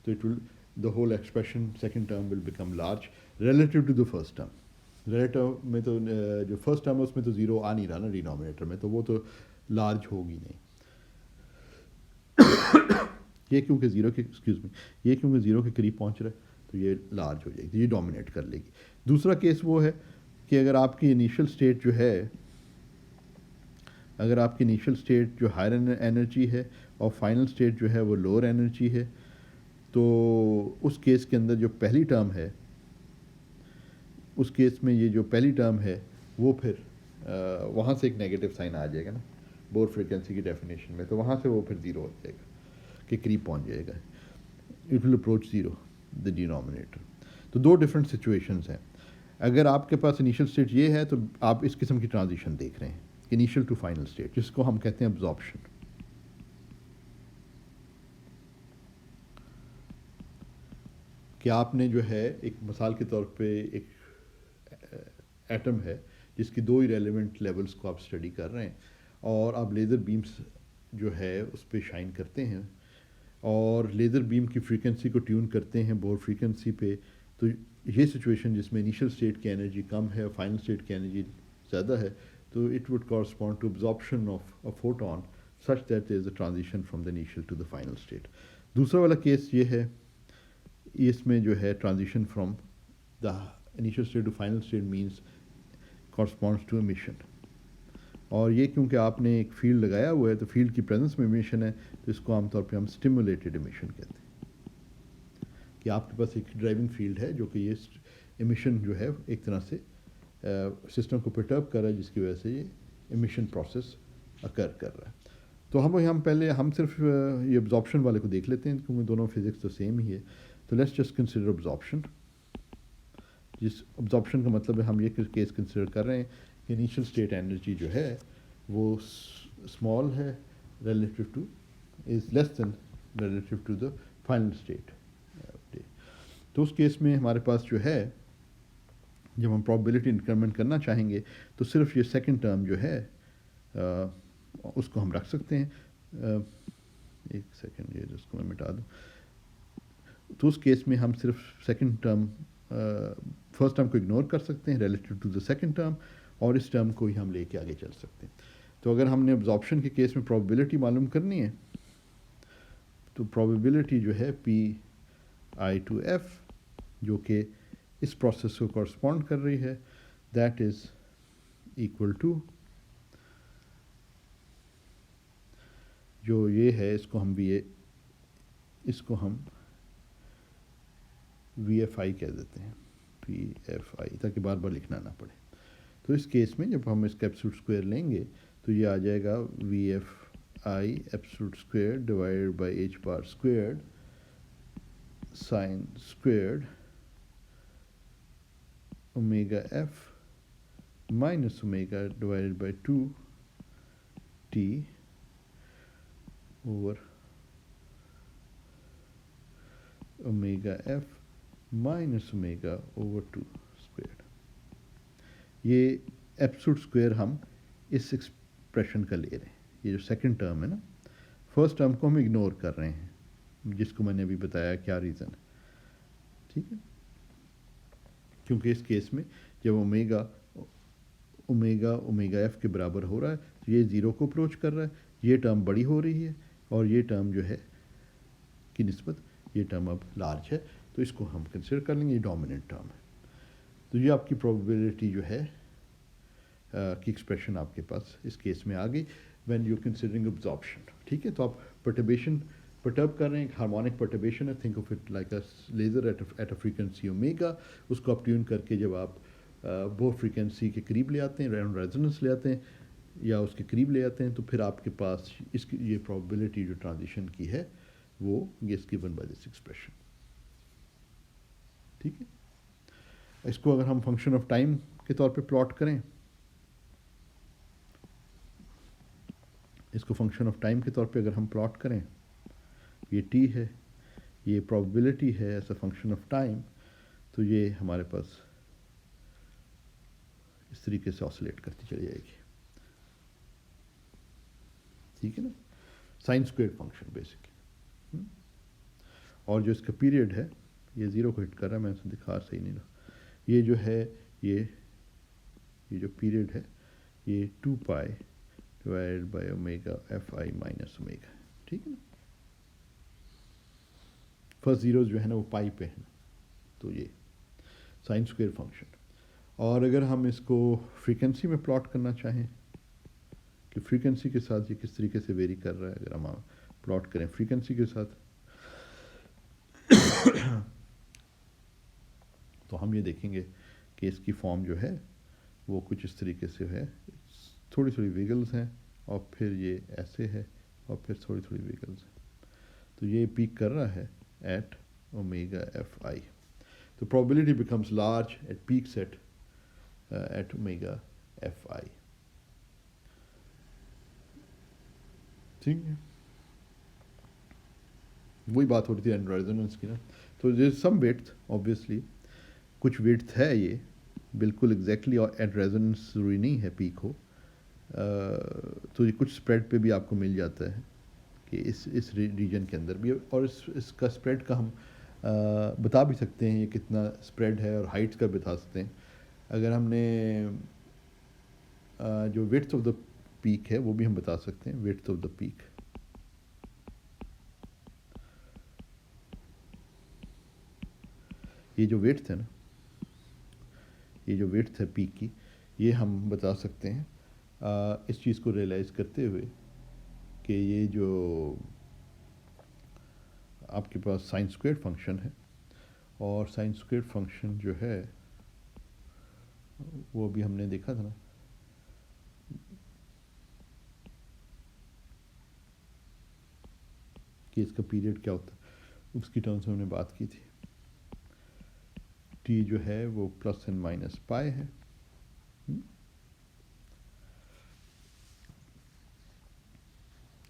تو it will the whole expression second term will become large relative to the first term. Relative میں تو جو فرسٹ ٹرم ہے اس میں تو 0 آ نہیں رہا نا ڈینومینیٹر میں، تو وہ تو لارج ہوگی نہیں. یہ کیونکہ 0 کے یہ کیونکہ 0 کے قریب پہنچ رہا ہے تو یہ لارج ہو جائے گی، یہ ڈومینیٹ کر لے گی. دوسرا کیس وہ ہے کہ اگر آپ کی انیشیل اسٹیٹ جو ہے، اگر آپ کی انیشیل اسٹیٹ جو ہائر انرجی ہے اور فائنل اسٹیٹ جو ہے وہ لوور انرجی ہے، تو اس کیس کے اندر جو پہلی ٹرم ہے، اس کیس میں یہ جو پہلی ٹرم ہے وہ پھر وہاں سے ایک نیگیٹو سائن آ جائے گا نا بور فریکوینسی کی ڈیفینیشن میں، تو وہاں سے وہ پھر 0 ہو جائے گا کہ قریب پہنچ جائے گا. It will approach 0 the denominator. تو دو ڈفرینٹ سچویشنز ہیں. اگر آپ کے پاس انیشیل اسٹیٹ یہ ہے تو آپ اس قسم کی ٹرانزیشن دیکھ رہے ہیں، انیشیل ٹو فائنل اسٹیٹ، جس کو ہم کہتے ہیں ابزارپشن. کہ آپ نے جو ہے ایک مثال کے طور پہ ایک ایٹم ہے جس کی 2 ریلیونٹ لیولز کو آپ اسٹڈی کر رہے ہیں، اور آپ لیزر بیمز جو ہے اس پہ شائن کرتے ہیں اور لیزر بیم کی فریکوینسی کو ٹیون کرتے ہیں بور فریکوینسی پہ. تو یہ سچویشن جس میں انیشیل اسٹیٹ کی انرجی کم ہے اور فائنل اسٹیٹ کی انرجی زیادہ ہے، تو it would correspond to absorption of a photon such that there is a transition from the initial to the final state. دوسرا والا کیس یہ ہے، اس میں جو ہے transition from the initial state to final state means corresponds to emission. اور یہ کیونکہ آپ نے ایک فیلڈ لگایا ہوا ہے تو فیلڈ کی پریزنس میں امیشن ہے، تو اس کو عام طور پہ ہم اسٹیمولیٹڈ امیشن کہتے ہیں کہ آپ کے پاس ایک ڈرائیونگ فیلڈ ہے جو کہ یہ امیشن جو ہے ایک طرح سے سسٹم کو پرٹرب کر رہا ہے، جس کی وجہ سے یہ امیشن پروسیس اکر کر رہا ہے. تو ہم صرف یہ ابزارپشن والے کو دیکھ لیتے ہیں کیونکہ دونوں فزکس تو سیم ہی ہے. تو لیٹس جسٹ کنسیڈر ابزارپشن. جس ابزارپشن کا مطلب ہے ہم یہ کیس کنسیڈر کر رہے ہیں کہ انیشیل اسٹیٹ انرجی جو ہے وہ اسمال ہے relative to is less than relative to the final state. تو اس کیس میں ہمارے پاس جو ہے جب ہم پرابیبلٹی انکریمنٹ کرنا چاہیں گے تو صرف یہ سیکنڈ ٹرم جو ہے اس کو ہم رکھ سکتے ہیں. ایک سیکنڈ یہ اس کو میں مٹا دوں. تو اس کیس میں ہم صرف سیکنڈ ٹرم فرسٹ ٹرم کو اگنور کر سکتے ہیں relative to the second term, اور اس ٹرم کو ہی ہم لے کے آگے چل سکتے ہیں. تو اگر ہم نے ابزارپشن کے کیس میں پرابیبلٹی معلوم کرنی ہے تو پرابیبلٹی جو ہے پی آئی ٹو ایف جو کہ اس پروسیس کو کورسپونڈ کر رہی ہے, دیٹ از ایکول ٹو جو یہ ہے اس کو ہم وی ایف آئی کہہ دیتے ہیں, پی ایف آئی, تاکہ بار بار لکھنا نہ پڑے. تو اس کیس میں جب ہم اس کا ایبسولوٹ اسکوائر لیں گے تو یہ آ جائے گا V F I absolute square divide by H bar squared sine squared omega F minus omega divide by 2 T over omega F minus omega over 2 squared. یہ ایبسولوٹ اسکوائر ہم اس ایکسپریشن کا لے رہے ہیں. یہ جو سیکنڈ ٹرم ہے نا, فرسٹ ٹرم کو ہم اگنور کر رہے ہیں جس کو میں نے ابھی بتایا کیا ریزن ہے. ٹھیک ہے, کیونکہ اس کیس میں جب اومیگا ایف کے برابر ہو رہا ہے تو یہ زیرو کو اپروچ کر رہا ہے, یہ ٹرم بڑی ہو رہی ہے اور یہ ٹرم جو ہے کی نسبت یہ ٹرم اب لارج ہے, تو اس کو ہم کنسیڈر کر لیں گے, یہ ڈومیننٹ ٹرم ہے. تو یہ آپ کی پروبیبلٹی جو ہے کی ایکسپریشن آپ کے پاس اس کیس میں آ گئی وین یو کنسیڈرنگ ابزارپشن. ٹھیک ہے, تو آپ پرٹرب کر رہے ہیں, ہارمونک پرٹربیشن ہے, think of it like a laser at a frequency omega. اس کو آپ ٹیون کر کے جب آپ بہت فریکوینسی کے قریب لے آتے ہیں, ریزوننس لے آتے ہیں یا اس کے قریب لے آتے ہیں, تو پھر آپ کے پاس اس کی یہ پرابیبلٹی جو ٹرانزیشن کی ہے وہ gets given by this expression. ٹھیک ہے, اس کو اگر ہم فنکشن آف ٹائم کے طور پہ پلاٹ کریں, اس کو فنکشن آف ٹائم کے طور پہ اگر ہم پلاٹ کریں, یہ ٹی ہے, یہ پرابیبلٹی ہے as a function of time, تو یہ ہمارے پاس اس طریقے سے آسلیٹ کرتی چلی جائے گی. ٹھیک ہے نا, سائن اسکوئر فنکشن بیسکلی. اور جو اس کا پیریڈ ہے یہ زیرو کو ہٹ کر رہا ہے, میں اسے دکھا صحیح نہیں رہا. یہ جو ہے یہ جو پیریڈ ہے یہ 2 pi divide by omega F I minus omega. ٹھیک ہے نا, فرسٹ زیروز جو ہے نا وہ پائی پہ ہے, تو یہ سائن اسکوئر فنکشن. اور اگر ہم اس کو فریکوینسی میں پلاٹ کرنا چاہیں کہ فریکوینسی کے ساتھ یہ کس طریقے سے ویری کر رہا ہے, اگر ہم پلاٹ کریں فریکوینسی کے ساتھ تو ہم یہ دیکھیں گے کہ اس کی فارم جو ہے وہ کچھ اس طریقے سے ہے, تھوڑی ویگلز ہیں اور پھر یہ ایسے ہے اور پھر تھوڑی ویگلز ہیں. تو یہ پیک کر رہا ہے ایٹ اومیگا ایف آئی. تو probability becomes large at peaks at omega fi. ٹھیک ہے, وہی بات ہو رہی تھی ریزوننس کی نا. تو دیر از سم ویڈتھ, آبویسلی کچھ ویڈتھ ہے, یہ بالکل ایگزیکٹلی ایٹ ریزوننس ضروری نہیں ہے پیک ہو. تو یہ کچھ اسپریڈ پہ بھی آپ کو مل جاتا ہے کہ اس ریجن کے اندر بھی, اور اس کا اسپریڈ کا ہم بتا بھی سکتے ہیں یہ کتنا اسپریڈ ہے, اور ہائٹس کا بتا سکتے ہیں. اگر ہم نے جو ویڈتھ آف دا پیک ہے وہ بھی ہم بتا سکتے ہیں, ویڈتھ آف دا پیک. یہ جو ویڈتھ ہے نا, یہ جو ویڈتھ ہے پیک کی, یہ ہم بتا سکتے ہیں اس چیز کو ریئلائز کرتے ہوئے کہ یہ جو آپ کے پاس سائن اسکوئر فنکشن ہے, اور سائن اسکوئر فنکشن جو ہے وہ بھی ہم نے دیکھا تھا نا, کہ اس کا پیریڈ کیا ہوتا ہے, اس کی ٹرمز میں ہم نے بات کی تھی. ٹی جو ہے وہ پلس اینڈ مائنس پائے ہے,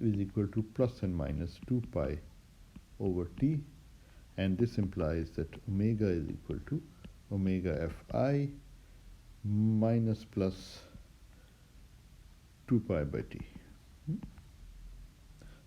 is equal to plus and minus 2 pi over t, and this implies that omega is equal to omega fi minus plus 2 pi by t.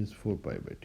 is 4 pi by t,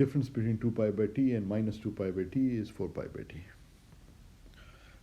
difference between 2 pi by t and minus 2 pi by t is 4 pi by t.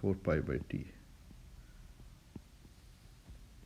4 pi by t,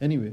Anyway,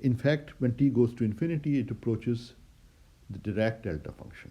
In fact, when t goes to infinity, it approaches the Dirac delta function.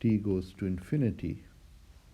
t goes to infinity,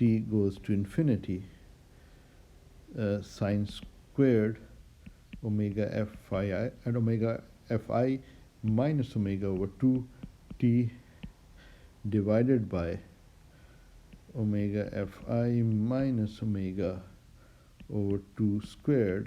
t goes to infinity sin squared omega fi and omega fi minus omega over 2t divided by omega fi minus omega over 2 squared,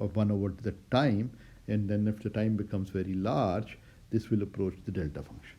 of 1/the time, and then if the time becomes very large this will approach the delta function.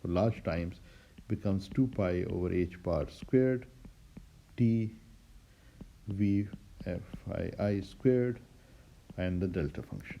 for large times becomes 2 pi over h bar squared t v f I squared and the delta function.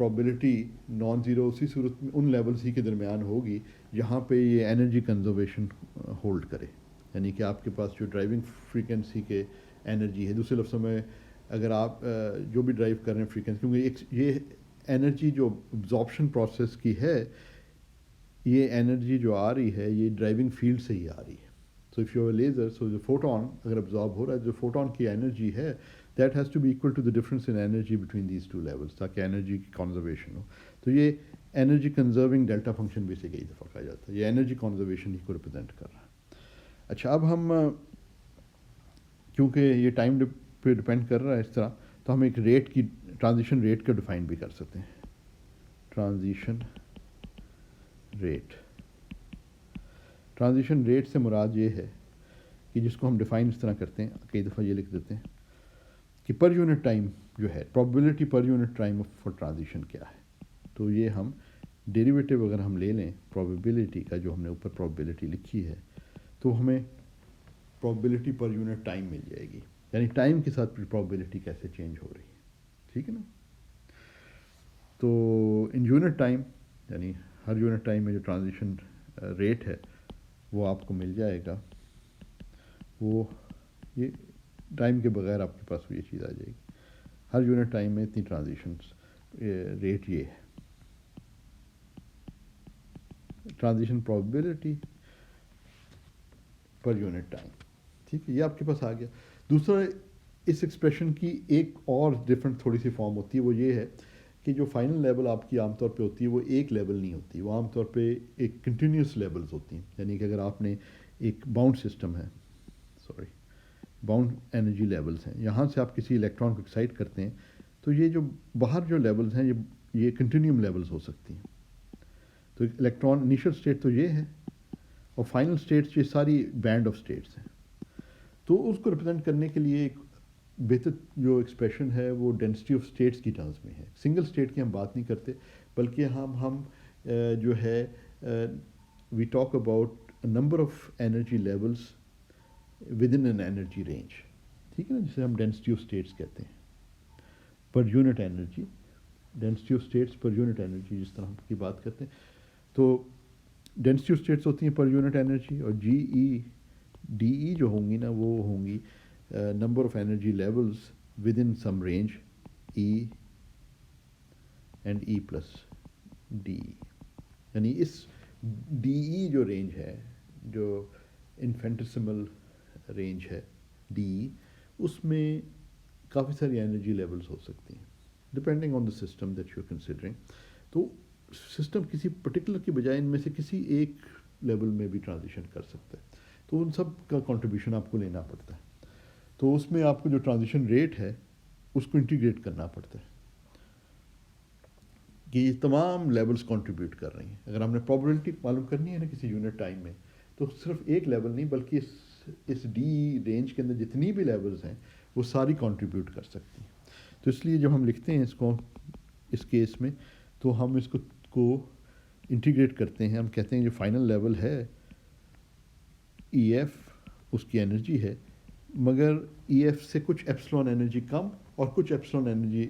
probability non zero اسی صورت میں ان لیولس ہی کے درمیان ہوگی جہاں پہ یہ انرجی کنزرویشن ہولڈ کرے، یعنی کہ آپ کے پاس جو ڈرائیونگ فریکوینسی کے انرجی ہے، دوسرے لفظوں میں اگر آپ جو بھی ڈرائیو کر رہے ہیں فریکوینسی، کیونکہ یہ انرجی جو ابزارپشن پروسیس کی ہے، یہ انرجی جو آ رہی ہے یہ ڈرائیونگ فیلڈ سے ہی آ رہی ہے. So if you a laser, so جو فوٹون اگر ابزارب ہو رہا ہے، جو فوٹون کی انرجی ہے that has to be equal to the difference in energy between these two levels, تاکہ انرجی کی کنزرویشن ہو. تو یہ انرجی کنزرونگ ڈیلٹا فنکشن بھی سے کئی دفعہ کہا جاتا ہے، یہ انرجی کنزرویشن ہی کو ریپرزینٹ کر رہا ہے. اچھا، اب ہم کیونکہ یہ ٹائم پہ ڈپینڈ کر رہا ہے اس طرح، تو ہم ایک ریٹ کی ٹرانزیشن ریٹ کا ڈیفائن بھی کر سکتے ہیں. ٹرانزیشن ریٹ، ٹرانزیشن ریٹ سے مراد یہ ہے کہ جس کو ہم ڈیفائن اس طرح کرتے ہیں، کئی دفعہ یہ لکھ دیتے ہیں کہ پر یونٹ ٹائم جو ہے، probability per unit time for transition کیا ہے. تو یہ ہم ڈیریویٹو اگر ہم لے لیں پرابیبلٹی کا، جو ہم نے اوپر پرابیبلٹی لکھی ہے، تو ہمیں پرابیبلٹی پر یونٹ ٹائم مل جائے گی، یعنی ٹائم کے ساتھ پرابیبلٹی کیسے چینج ہو رہی ہے. ٹھیک ہے نا؟ تو ان یونٹ ٹائم، یعنی ہر یونٹ ٹائم میں جو ٹرانزیشن ریٹ ہے وہ آپ کو مل جائے گا، وہ یہ ٹائم کے بغیر آپ کے پاس یہ چیز آ جائے گی. ہر یونٹ ٹائم میں اتنی ٹرانزیشنس ریٹ یہ ہے، transition probability per unit time. ٹھیک ہے، یہ آپ کے پاس آ گیا. دوسرا، اس ایکسپریشن کی ایک اور ڈفرینٹ تھوڑی سی فارم ہوتی ہے، وہ یہ ہے کہ جو فائنل لیول آپ کی عام طور پہ ہوتی ہے وہ ایک لیول نہیں ہوتی، وہ عام طور پہ ایک کنٹینیوس لیولز ہوتی ہیں. یعنی کہ اگر آپ نے ایک باؤنڈ سسٹم ہے، باؤنڈ انرجی لیولز ہیں، یہاں سے آپ کسی الیکٹران کو ایکسائٹ کرتے ہیں، تو یہ جو باہر جو لیولز ہیں یہ کنٹینیوم لیولز ہو سکتی ہیں. تو الیکٹران انیشل اسٹیٹ تو یہ ہے، اور فائنل اسٹیٹس یہ ساری بینڈ آف اسٹیٹس ہیں. تو اس کو ریپرزینٹ کرنے کے لیے ایک بہتر جو ایکسپریشن ہے وہ ڈینسٹی آف اسٹیٹس کی ٹرمز میں ہے. سنگل اسٹیٹ کی ہم بات نہیں کرتے، بلکہ ہم جو ہے we talk about number of energy levels within an energy range. ٹھیک ہے نا، جسے ہم ڈینسٹی آف اسٹیٹس کہتے ہیں، پر unit energy, density of status per unit energy جس طرح ہم کی بات کرتے ہیں. تو ڈینسٹی آف اسٹیٹس ہوتی ہیں پر یونٹ انرجی، اور ڈی ای جو ہوں گی نا، وہ ہوں گی number of energy levels with in some range E and E plus D E. یعنی اس ڈی ای جو رینج ہے، جو انفینٹیسمل رینج ہے ڈی ای، اس میں کافی ساری انرجی لیولز ہو سکتی ہیں depending on the system that you are considering. تو سسٹم کسی پرٹیکولر کی بجائے ان میں سے کسی ایک لیول میں بھی ٹرانزیشن کر سکتا ہے، تو ان سب کا کنٹریبیوشن آپ کو لینا پڑتا ہے. تو اس میں آپ کو جو ٹرانزیشن ریٹ ہے اس کو انٹیگریٹ کرنا پڑتا ہے کہ یہ تمام لیولز کنٹریبیوٹ کر رہی ہیں. اگر ہم نے پرابیبلٹی معلوم کرنی ہے نا کسی یونٹ ٹائم میں، تو صرف ایک لیول نہیں بلکہ اس ڈی رینج کے اندر جتنی بھی لیولز ہیں وہ ساری کنٹریبیوٹ کر سکتی ہیں. تو اس لیے جب ہم لکھتے ہیں اس کو اس کیس میں، تو ہم اس کو انٹیگریٹ کرتے ہیں. ہم کہتے ہیں جو فائنل لیول ہے ای ایف، اس کی انرجی ہے، مگر ای ایف سے کچھ ایپسلون انرجی کم اور کچھ ایپسلون انرجی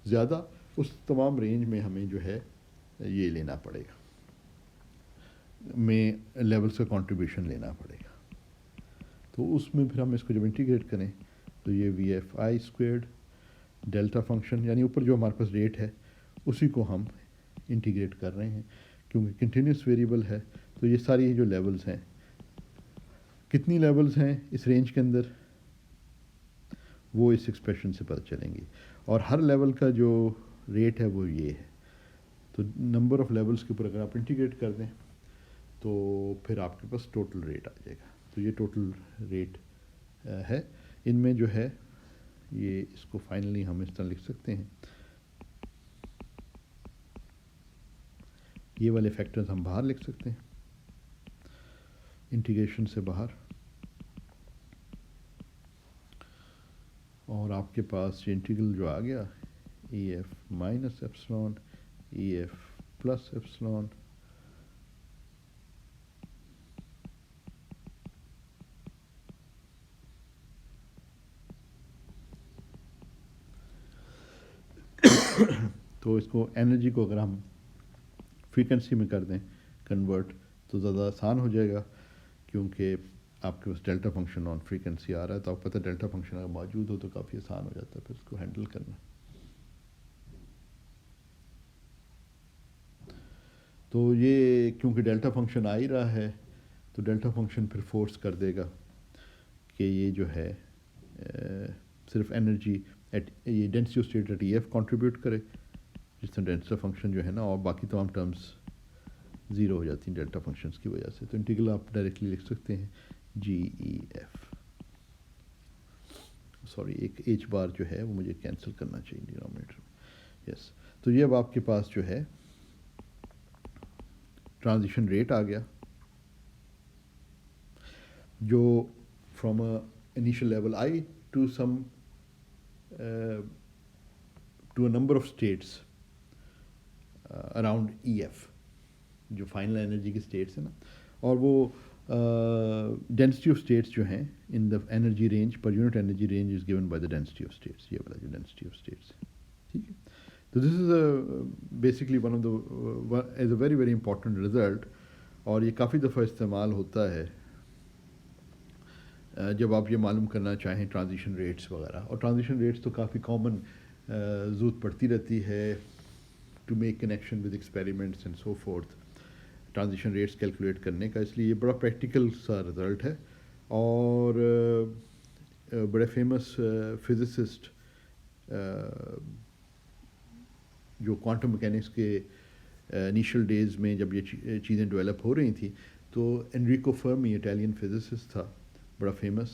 زیادہ، اس تمام رینج میں ہمیں جو ہے یہ لینا پڑے گا، میں لیولس کا کنٹریبیوشن لینا پڑے گا. تو اس میں پھر ہم اس کو جب انٹیگریٹ کریں تو یہ وی ایف آئی اسکوئرڈ ڈیلٹا فنکشن، یعنی اوپر جو ہمارے پاس ریٹ ہے اسی کو ہم انٹیگریٹ کر رہے ہیں، کیونکہ کنٹینیوس ویریبل ہے. تو یہ ساری جو لیولز ہیں، کتنی لیولز ہیں اس رینج کے اندر، وہ اس ایکسپریشن سے پتہ چلیں گی. اور ہر لیول کا جو ریٹ ہے وہ یہ ہے. تو نمبر آف لیولز کے اوپر اگر آپ انٹیگریٹ کر دیں تو پھر آپ کے پاس ٹوٹل ریٹ آ جائے گا. تو یہ ٹوٹل ریٹ ہے. ان میں جو ہے یہ اس کو فائنلی ہم اس طرح لکھ سکتے ہیں، یہ والے فیکٹرز ہم باہر لکھ سکتے ہیں انٹیگریشن سے باہر، اور آپ کے پاس یہ انٹیگرل جو آ گیا E F minus epsilon E F plus epsilon تو اس کو انرجی کو اگر ہم فریکوینسی میں کر دیں کنورٹ تو زیادہ آسان ہو جائے گا، کیونکہ آپ کے پاس ڈیلٹا فنکشن آن فریکوینسی آ رہا ہے، تو آپ پتہ ڈیلٹا فنکشن اگر موجود ہو تو کافی آسان ہو جاتا ہے پھر اس کو ہینڈل کرنا. تو یہ کیونکہ ڈیلٹا فنکشن آ ہی رہا ہے تو ڈیلٹا فنکشن پھر فورس کر دے گا کہ یہ جو ہے صرف انرجی ایٹ یہ density of state at E F contribute کرے، جس طرح ڈیلٹا فنکشن جو ہے نا، اور باقی تمام ٹرمز زیرو ہو جاتی ہیں ڈیلٹا فنکشنز کی وجہ سے. تو انٹیگرل آپ ڈائریکٹلی لکھ سکتے ہیں جی ای ایف. سوری ایک ایچ بار جو ہے وہ مجھے کینسل کرنا چاہیے ڈینومینیٹر میں. یس، تو یہ اب آپ کے پاس جو ہے ٹرانزیشن ریٹ آ گیا جو from initial level I to some to a number of states around E F, جو فائنل انرجی کی اسٹیٹس ہیں نا، اور وہ ڈینسٹی آف اسٹیٹس جو ہیں in the energy range per unit energy range is given by the density of states. یہ والا جو ڈینسٹی آف اسٹیٹس ہے، ٹھیک ہے. تو this is basically one of the as a very very important result, اور یہ کافی دفعہ استعمال ہوتا ہے جب آپ یہ معلوم کرنا چاہیں ٹرانزیشن ریٹس وغیرہ. اور ٹرانزیشن ریٹس تو کافی کامن ضرورت پڑتی رہتی ہے to make connection with experiments and so forth, transition rates calculate کرنے کا. اس لیے یہ بڑا پریکٹیکل سا رزلٹ ہے. اور بڑے فیمس فزسسٹ جو کوانٹم میکینکس کے انیشیل ڈیز میں جب یہ چیزیں ڈیولپ ہو رہی تھیں، تو انریکو فرمی اٹیلین فزسسٹ تھا بڑا فیمس،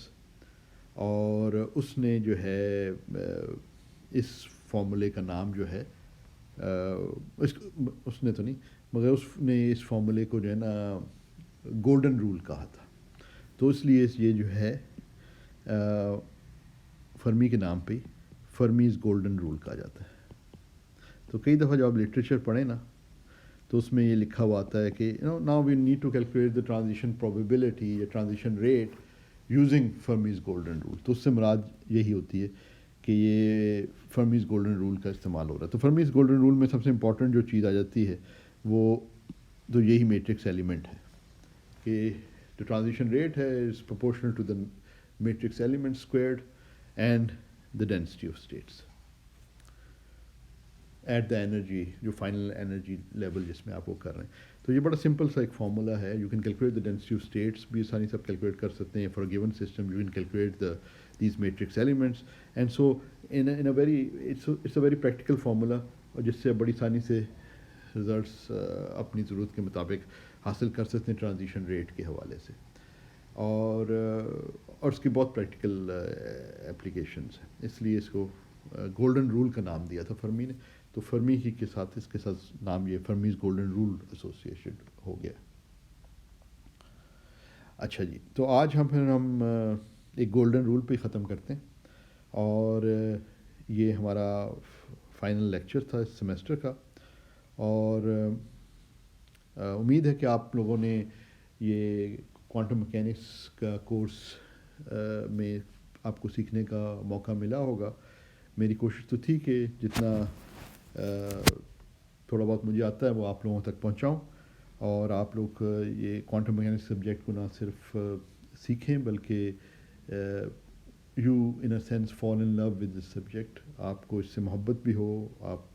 اور اس نے جو ہے اس فارمولے کا نام جو ہے اس نے تو نہیں مگر اس نے اس فارمولے کو جو ہے نا گولڈن رول کہا تھا. تو اس لیے یہ جو ہے فرمی کے نام پہ فرمیز گولڈن رول کہا جاتا ہے. تو کئی دفعہ جب آپ لٹریچر پڑھیں نا تو اس میں یہ لکھا ہوا آتا ہے کہ now we need to calculate the transition probability یا transition rate using Fermi's golden rule. تو اس سے مراد یہی ہوتی ہے کہ یہ فرمیز گولڈن رول کا استعمال ہو رہا ہے. تو فرمیز گولڈن رول میں سب سے امپورٹنٹ جو چیز آ جاتی ہے وہ تو یہی میٹرکس ایلیمنٹ ہے کہ جو ٹرانزیشن ریٹ ہے is proportional to the matrix element squared and the density of states at the energy, جو فائنل انرجی لیول جس میں آپ وہ کر رہے ہیں. تو یہ بڑا سمپل سا ایک فارمولا ہے. You can calculate the density of states بھی آسانی سے آپ کیلکولیٹ کر سکتے ہیں. For a given system you can calculate these matrix elements, and so in a very it's a very practical formula, اور جس سے بڑی آسانی سے رزلٹس اپنی ضرورت کے مطابق حاصل کر سکتے ہیں ٹرانزیشن ریٹ کے حوالے سے. اور اس کی بہت پریکٹیکل اپلیکیشنس ہیں، اس لیے اس کو گولڈن رول کا نام دیا تھا فرمی نے. تو فرمی ہی کے ساتھ اس کے ساتھ نام یہ فرمیز گولڈن رول ایسوسیشن ہو گیا. اچھا جی، تو آج ہم ایک گولڈن رول پہ ختم کرتے ہیں، اور یہ ہمارا فائنل لیکچر تھا اس سیمسٹر کا. اور امید ہے کہ آپ لوگوں نے یہ کوانٹم میکینکس کا کورس میں آپ کو سیکھنے کا موقع ملا ہوگا. میری کوشش تو تھی کہ جتنا تھوڑا بہت مجھے آتا ہے وہ آپ لوگوں تک پہنچاؤں، اور آپ لوگ یہ کوانٹم میکینکس سبجیکٹ کو نہ صرف سیکھیں بلکہ you in a sense fall in love with this subject. آپ کو اس سے محبت بھی ہو، آپ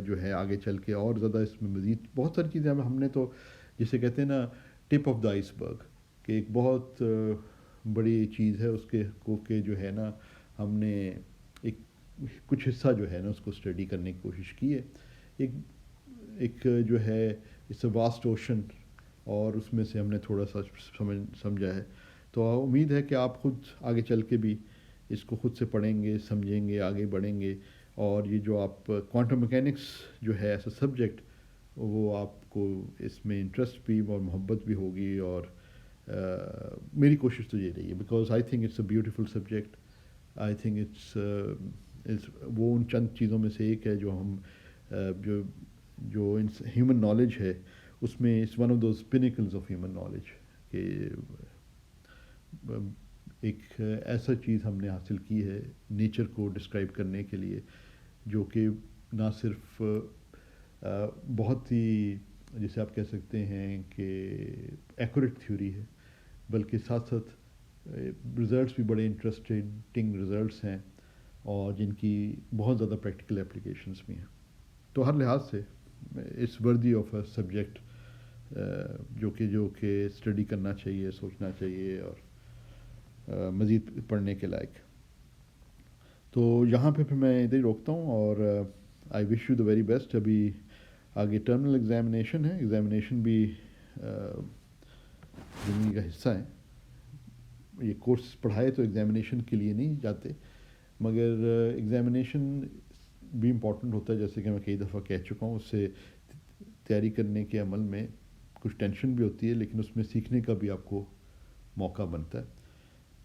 جو ہے آگے چل کے اور زیادہ اس میں مزید بہت ساری چیزیں ہم نے تو جسے کہتے ہیں نا ٹپ آف دا آئس برگ، کہ ایک بہت بڑی چیز ہے اس کے کو کہ جو ہے نا ہم نے ایک کچھ حصہ جو ہے نا اس کو اسٹڈی کرنے کی کوشش کی ہے. ایک جو ہے اٹس اے واسٹ اوشن، اور اس میں سے ہم نے تھوڑا سا سمجھا ہے. تو امید ہے کہ آپ خود آگے چل کے بھی اس کو خود سے پڑھیں گے، سمجھیں گے، آگے بڑھیں گے. اور یہ جو آپ کوانٹم میکینکس جو ہے ایسا سبجیکٹ، وہ آپ کو اس میں انٹرسٹ بھی اور محبت بھی ہوگی. اور میری کوشش تو یہ رہی ہے because I think it's a beautiful subject. I think it's وہ ان چند چیزوں میں سے ایک ہے جو ہم جو ہیومن نالج ہے اس میں it's one of those pinnacles of human knowledge, کہ ایک ایسا چیز ہم نے حاصل کی ہے نیچر کو ڈسکرائب کرنے کے لیے جو کہ نہ صرف بہت ہی جسے آپ کہہ سکتے ہیں کہ ایکوریٹ تھیوری ہے، بلکہ ساتھ ساتھ رزلٹس بھی بڑے انٹرسٹنگ رزلٹس ہیں اور جن کی بہت زیادہ پریکٹیکل اپلیکیشنس بھی ہیں. تو ہر لحاظ سے it's worthy of a subject جو کہ اسٹڈی کرنا چاہیے، سوچنا چاہیے اور مزید پڑھنے کے لائق. تو یہاں پہ پھر میں ادھر ہی روکتا ہوں اور I wish you the very best. ابھی آگے ٹرمنل ایگزامینیشن ہے، ایگزامینیشن بھی زندگی کا حصہ ہے. یہ کورس پڑھائے تو ایگزامینیشن کے لیے نہیں جاتے، مگر ایگزامینیشن بھی امپورٹنٹ ہوتا ہے، جیسے کہ میں کئی دفعہ کہہ چکا ہوں. اس سے تیاری کرنے کے عمل میں کچھ ٹینشن بھی ہوتی ہے، لیکن اس میں سیکھنے کا بھی آپ کو موقع بنتا ہے.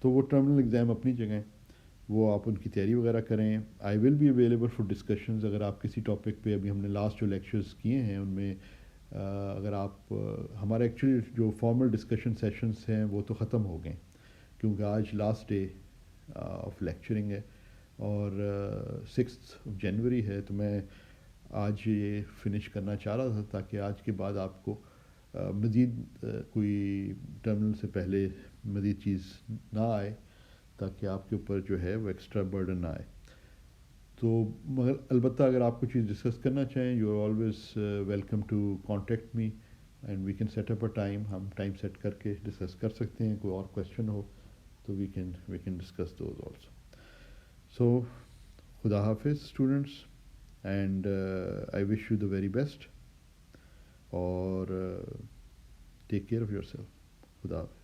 تو وہ ٹرمنل ایگزام اپنی جگہ ہیں، وہ آپ ان کی تیاری وغیرہ کریں. I will be available for discussions. اگر آپ کسی ٹاپک پہ، ابھی ہم نے لاسٹ جو لیکچرز کیے ہیں ان میں اگر آپ ہمارے ایکچولی جو فارمل ڈسکشن سیشنز ہیں وہ تو ختم ہو گئے، کیونکہ آج لاسٹ ڈے آف لیکچرنگ ہے اور 6 جنوری ہے. تو میں آج یہ فنش کرنا چاہ رہا تھا تاکہ آج کے بعد آپ کو مزید کوئی ٹرمنل سے پہلے مزید چیز نہ آئے، تاکہ آپ کے اوپر جو ہے وہ ایکسٹرا برڈن نہ آئے. تو مگر البتہ اگر آپ کو چیز ڈسکس کرنا چاہیں، you are always welcome to contact me and we can set up a time. ہم ٹائم سیٹ کر کے ڈسکس کر سکتے ہیں. کوئی اور کویشچن ہو تو we can discuss those also. So خدا حافظ students, and I wish you the very best اور take care of yourself. خدا حافظ.